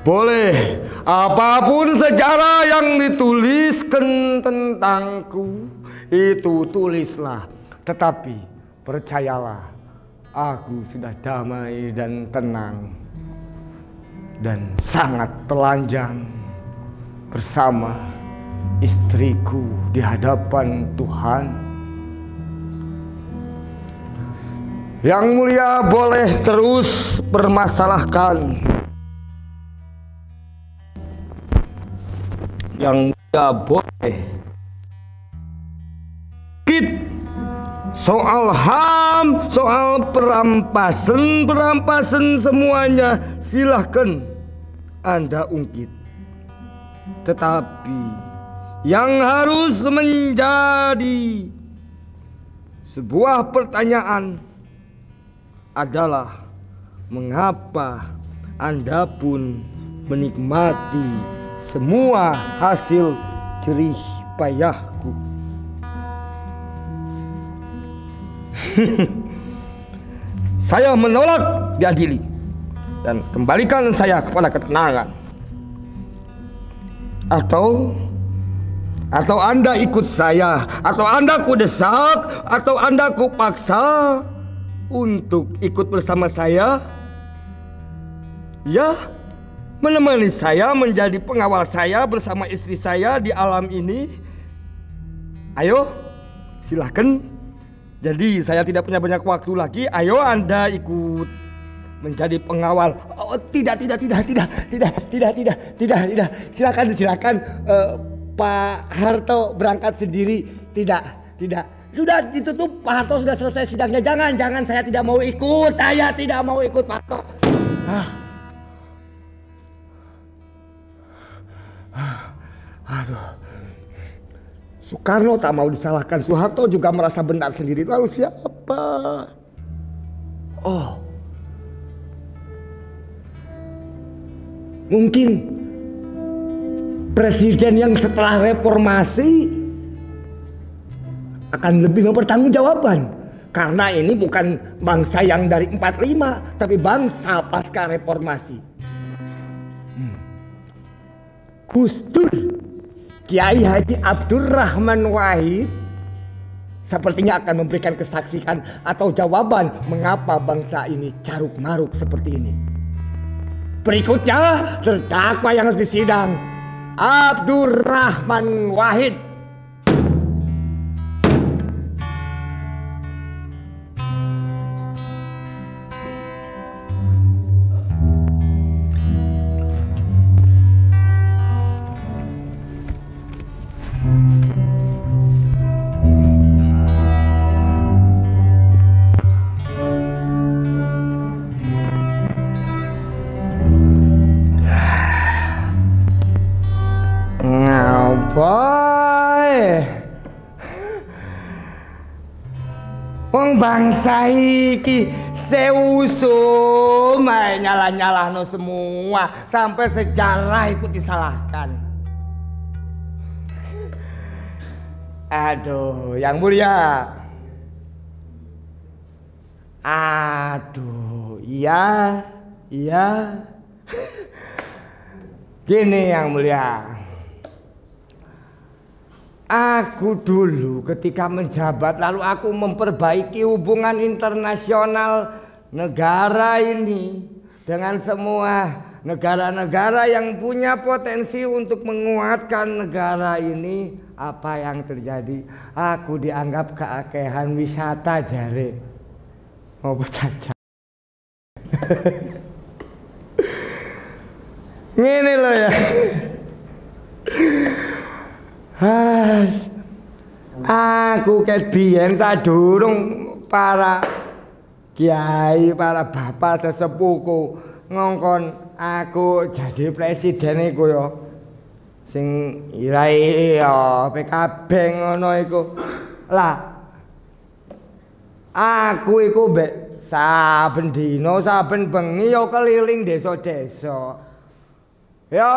boleh apapun sejarah yang dituliskan tentangku, itu tulislah. Tetapi percayalah, aku sudah damai dan tenang dan sangat telanjang bersama istriku di hadapan Tuhan. Yang Mulia boleh terus permasalahkan. Yang Mulia boleh soal HAM, soal perampasan semuanya silahkan Anda ungkit. Tetapi yang harus menjadi sebuah pertanyaan adalah mengapa Anda pun menikmati semua hasil jerih payahku. Saya menolak diadili dan kembalikan saya kepada ketenangan. Atau Anda ikut saya, atau Anda kudesak, atau Anda kupaksa untuk ikut bersama saya. Ya, menemani saya menjadi pengawal saya bersama istri saya di alam ini. Ayo, silahkan. Jadi saya tidak punya banyak waktu lagi. Ayo Anda ikut menjadi pengawal. Oh, tidak. Silakan. Pak Harto berangkat sendiri. Tidak. Sudah ditutup. Pak Harto sudah selesai sidangnya. Jangan. Saya tidak mau ikut. Saya tidak mau ikut, Pak Harto. Aduh. Soekarno tak mau disalahkan, Soeharto juga merasa benar sendiri. Lalu siapa? Oh, mungkin presiden yang setelah reformasi akan lebih mempertanggungjawabkan. Karena ini bukan bangsa yang dari 45, tapi bangsa pasca reformasi. Gus Dur, Kiai Haji Abdurrahman Wahid sepertinya akan memberikan kesaksian atau jawaban mengapa bangsa ini caruk maruk seperti ini. Berikutnya terdakwa yang harus disidang, Abdurrahman Wahid. Wong bangsa iki seusum nyala-nyalahno semua sampai sejarah ikut disalahkan. Aduh, Yang Mulia. Aduh, iya. Gini Yang Mulia. Aku dulu ketika menjabat lalu aku memperbaiki hubungan internasional negara ini dengan semua negara-negara yang punya potensi untuk menguatkan negara ini. Apa yang terjadi? Aku dianggap keakehan wisata jare. Mau bercanda. Ngene loh ya. Aku ket biyen sadurung para kiai, para bapak sesepuhku ngongkon aku jadi presiden iku ya. Sing irai ya PKB ngono iku. Lah aku iku mbek saben dina saben bengi ya keliling desa-desa. Yo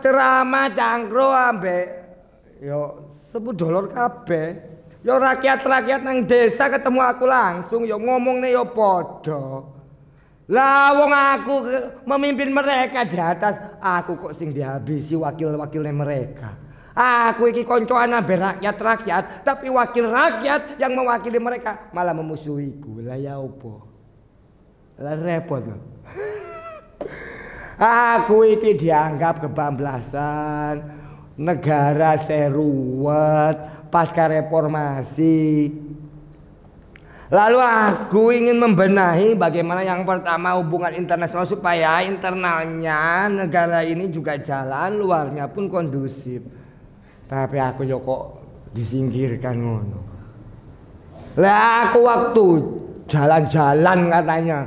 ceramah cangkro ambek yo $10 kabeh. Yo rakyat-rakyat nang desa ketemu aku langsung yo ngomongne yo padha. Lah wong aku memimpin mereka di atas, aku kok sing dihabisi wakil-wakilnya mereka. Aku iki koncoan ambek rakyat-rakyat, tapi wakil rakyat yang mewakili mereka malah memusuhiku. Lah ya opo? Lah repot loh. Aku iki dianggap kebablasan, negara seruwet pasca reformasi. Lalu aku ingin membenahi bagaimana yang pertama hubungan internasional supaya internalnya negara ini juga jalan, luarnya pun kondusif. Tapi aku yo kok disingkirkan ngono. Lah aku waktu jalan-jalan katanya,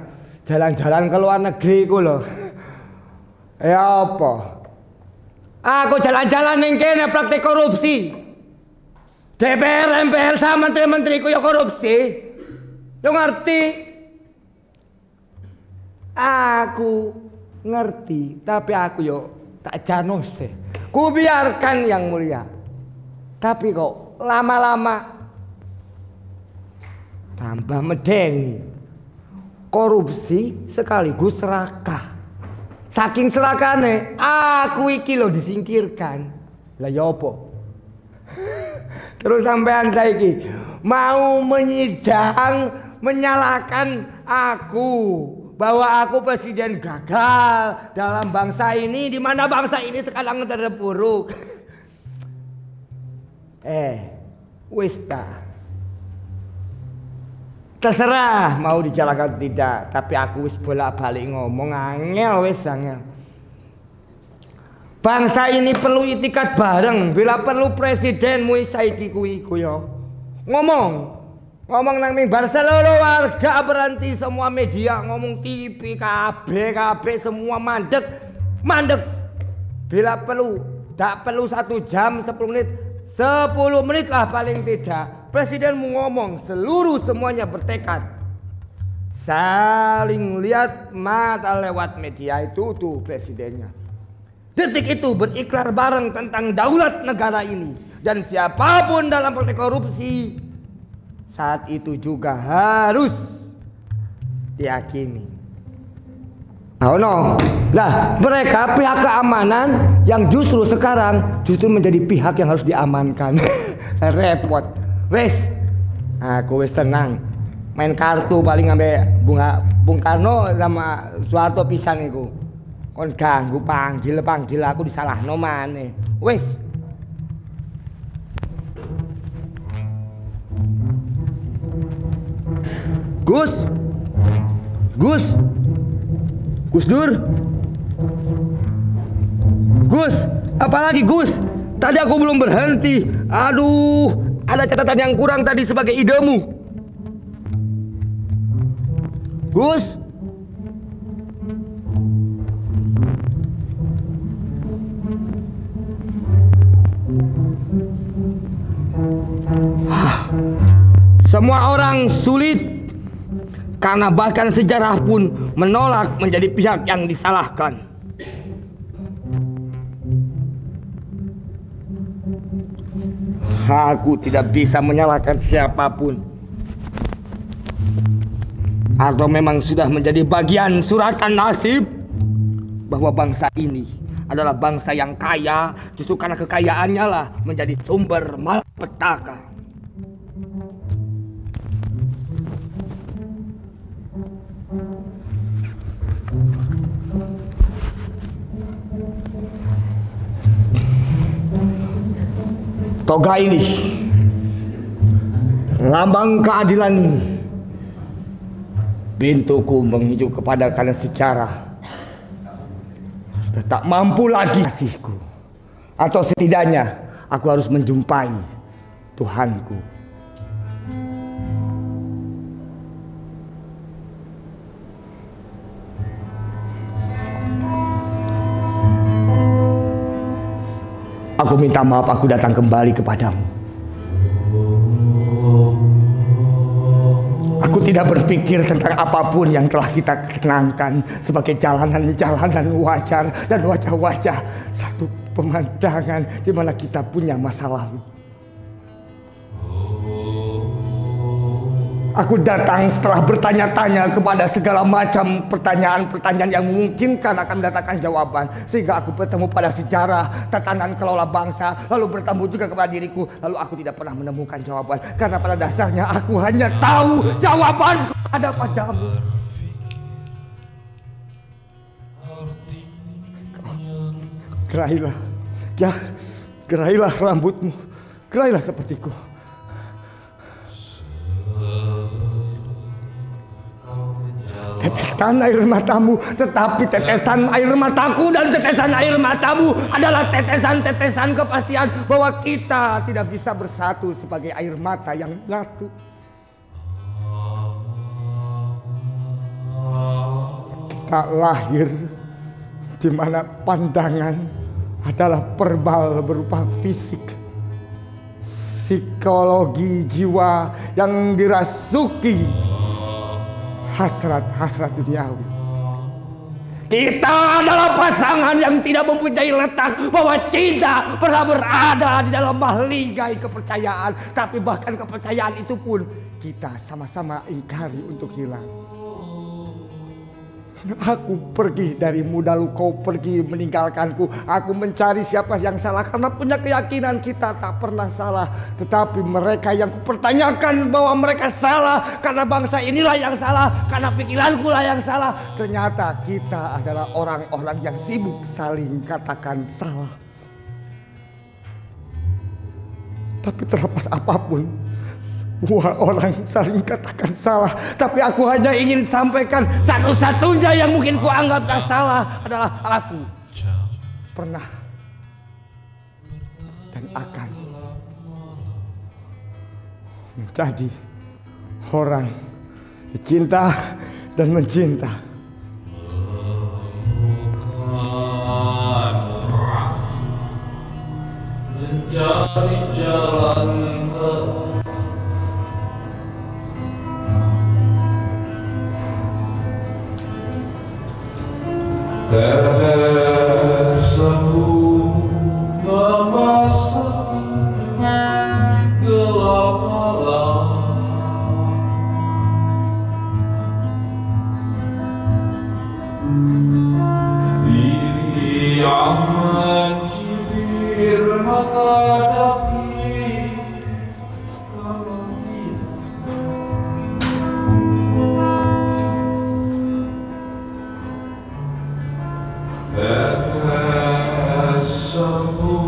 jalan-jalan ke luar negeri ku loh. Ya apa? Aku jalan-jalan ning kene praktik korupsi. DPR, MPR sama menteri-menteriku ya korupsi. Yo ngerti. Aku ngerti, tapi aku yo tak janose. Ku biarkan yang mulia. Tapi kok lama-lama tambah medeni. Korupsi sekaligus serakah. Saking serakane, aku iki lo disingkirkan. Lah ya apa? Terus sampean saiki mau menyidang, menyalahkan aku bahwa aku presiden gagal dalam bangsa ini, di mana bangsa ini sekarang terpuruk. Wis ta. Terserah mau dijalankan tidak, tapi aku wis bolak-balik ngomong angel wis angel. Bangsa ini perlu itikat bareng, bila perlu presiden mui saiki kuwi yo. Ngomong nang mimbar seluruh warga berhenti, semua media ngomong, TV KB semua mandek. Bila perlu, tak perlu 1 jam 10 menit, 10 menit lah paling tidak. Presiden mau ngomong, seluruh semuanya bertekad. Saling lihat mata lewat media itu tuh presidennya. Detik itu berikrar bareng tentang daulat negara ini. Dan siapapun dalam praktek korupsi saat itu juga harus diyakini. Oh no. Lah mereka pihak keamanan yang justru sekarang menjadi pihak yang harus diamankan. Repot. Wes, aku wes tenang. Main kartu paling ngambil Bung Karno sama Soeharto pisan iku. Kon ganggu panggil aku disalahno maneh. Wes. Gus Dur. Gus, apalagi Gus? Tadi aku belum berhenti. Aduh, ada catatan yang kurang tadi sebagai idemu. Gus. Semua orang sulit karena bahkan sejarah pun menolak menjadi pihak yang disalahkan. Aku tidak bisa menyalahkan siapapun. Atau memang sudah menjadi bagian suratan nasib bahwa bangsa ini adalah bangsa yang kaya, justru karena kekayaannya lah menjadi sumber malapetaka. Toga ini, lambang keadilan ini, pintuku menghijau kepada kalian secara sudah tak mampu lagi kasihku, atau setidaknya aku harus menjumpai Tuhanku. Aku minta maaf, aku datang kembali kepadamu. Aku Aku tidak berpikir tentang apapun yang telah kita kenangkan sebagai jalanan-jalanan wajar dan wajah-wajah satu pemandangan di mana kita punya masa lalu. Aku datang setelah bertanya-tanya kepada segala macam pertanyaan-pertanyaan yang memungkinkan akan mendatangkan jawaban. Sehingga aku bertemu pada sejarah, tatanan kelola bangsa, lalu bertemu juga kepada diriku. Lalu aku tidak pernah menemukan jawaban. Karena pada dasarnya aku hanya tahu jawaban ada padamu. Gerailah, ya, gerailah rambutmu, gerailah sepertiku. Teteskan air matamu, tetapi tetesan air mataku dan tetesan air matamu adalah tetesan-tetesan kepastian bahwa kita tidak bisa bersatu sebagai air mata yang nyatu. Kita lahir di mana pandangan adalah verbal berupa fisik, psikologi jiwa yang dirasuki hasrat-hasrat duniawi. Kita adalah pasangan yang tidak mempunyai letak bahwa cinta pernah berada di dalam mahligai kepercayaan. Tapi bahkan kepercayaan itu pun kita sama-sama ingkari untuk hilang. Aku pergi darimu, lalu kau pergi meninggalkanku. Aku mencari siapa yang salah karena punya keyakinan kita tak pernah salah. Tetapi mereka yang kupertanyakan bahwa mereka salah karena bangsa inilah yang salah, karena pikiranku lah yang salah. Ternyata kita adalah orang-orang yang sibuk saling katakan salah. Tapi terlepas apapun, semua orang saling katakan salah. Tapi aku hanya ingin sampaikan satu-satunya yang mungkin kuanggap tak salah adalah aku pernah dan akan menjadi orang dicinta dan mencinta. Mencari jalan tetesanmu memasuki gelap malam. Diri yang mencibir menghadapi kematian. Tetesanmu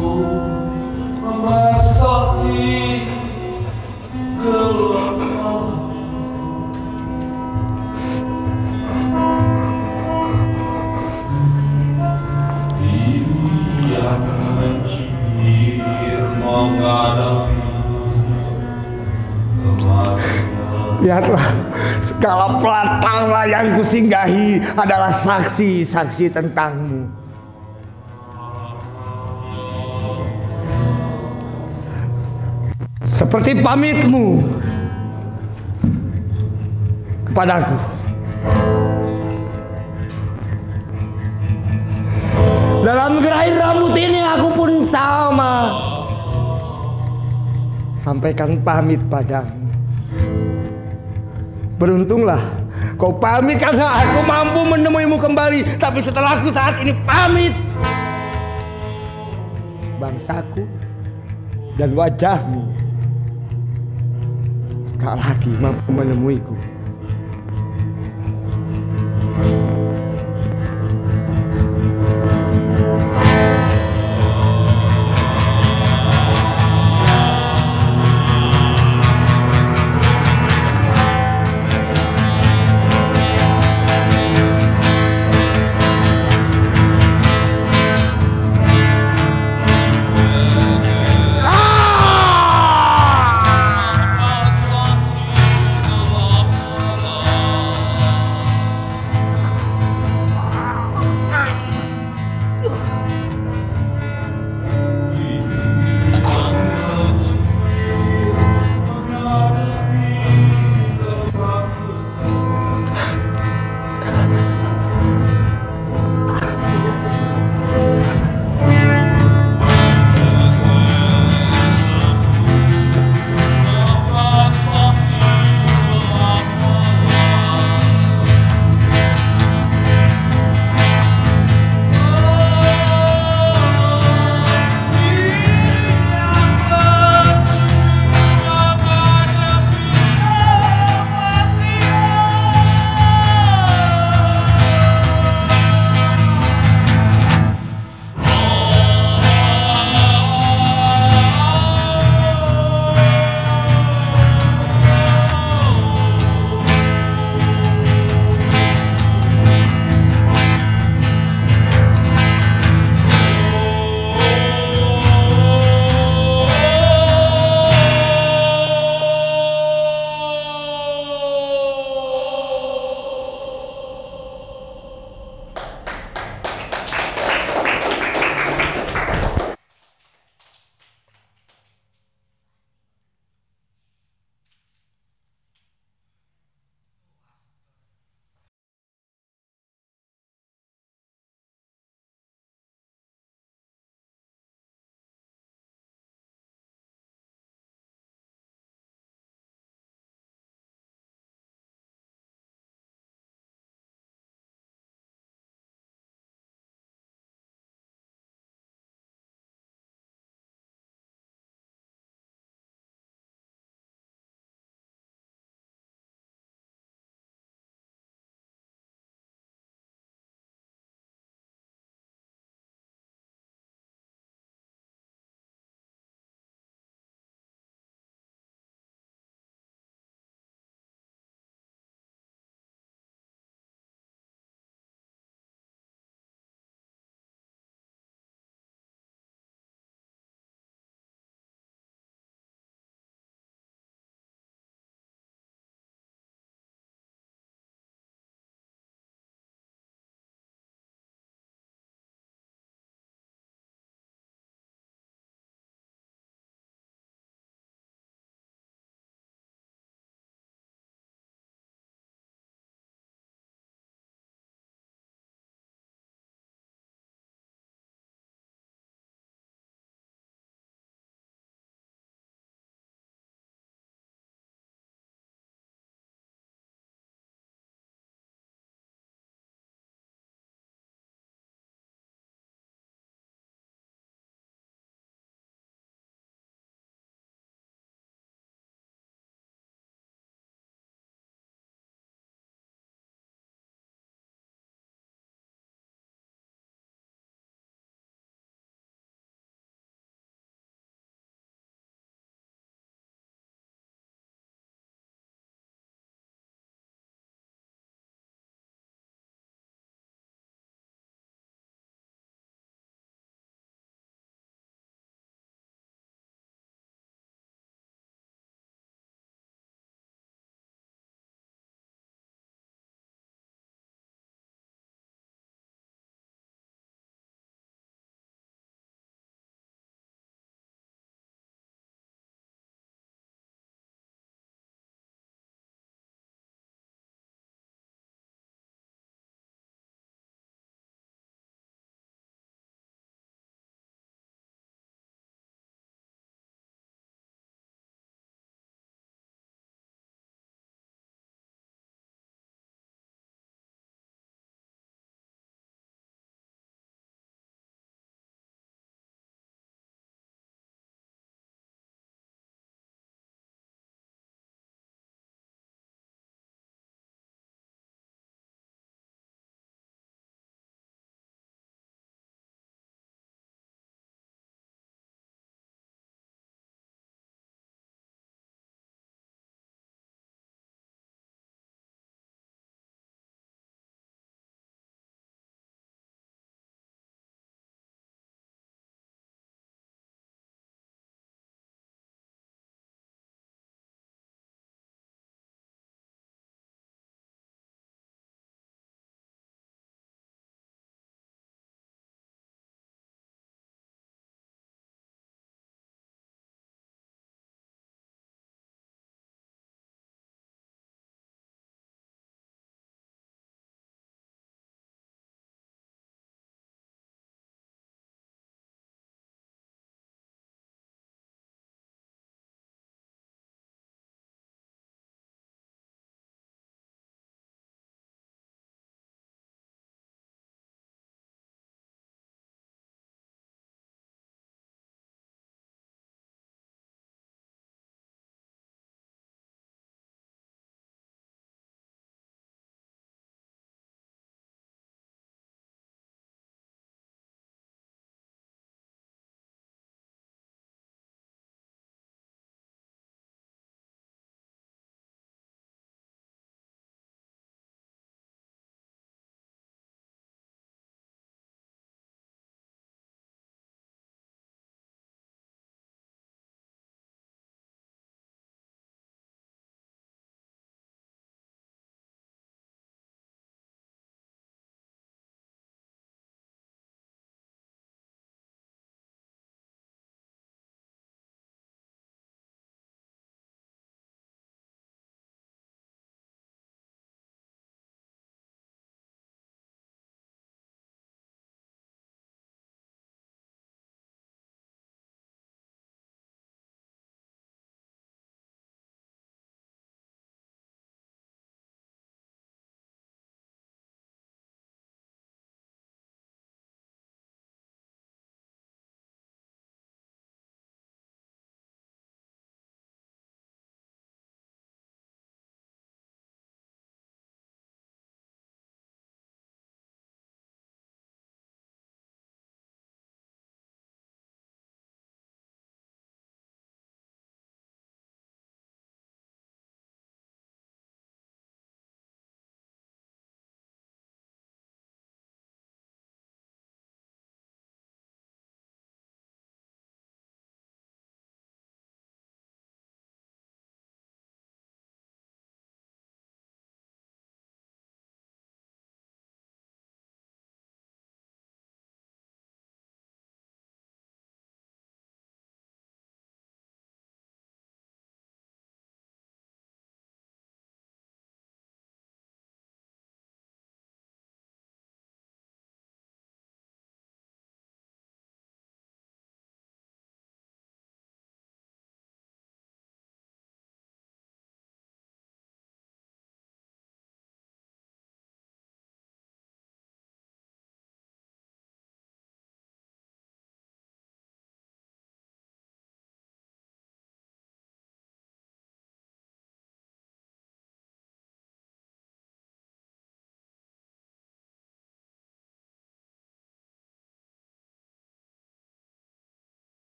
memasuki gelap malam. Diri yang mencibir menghadapi kematian. Lihatlah, segala pelatanglah yang kusinggahi adalah saksi-saksi tentangmu. Seperti pamitmu kepadaku. Dalam gerai rambut ini aku pun sama. Sampaikan pamit padamu. Beruntunglah kau pamit karena aku mampu menemuimu kembali. Tapi setelah aku saat ini pamit, bangsaku dan wajahmu tak lagi mampu menemuiku.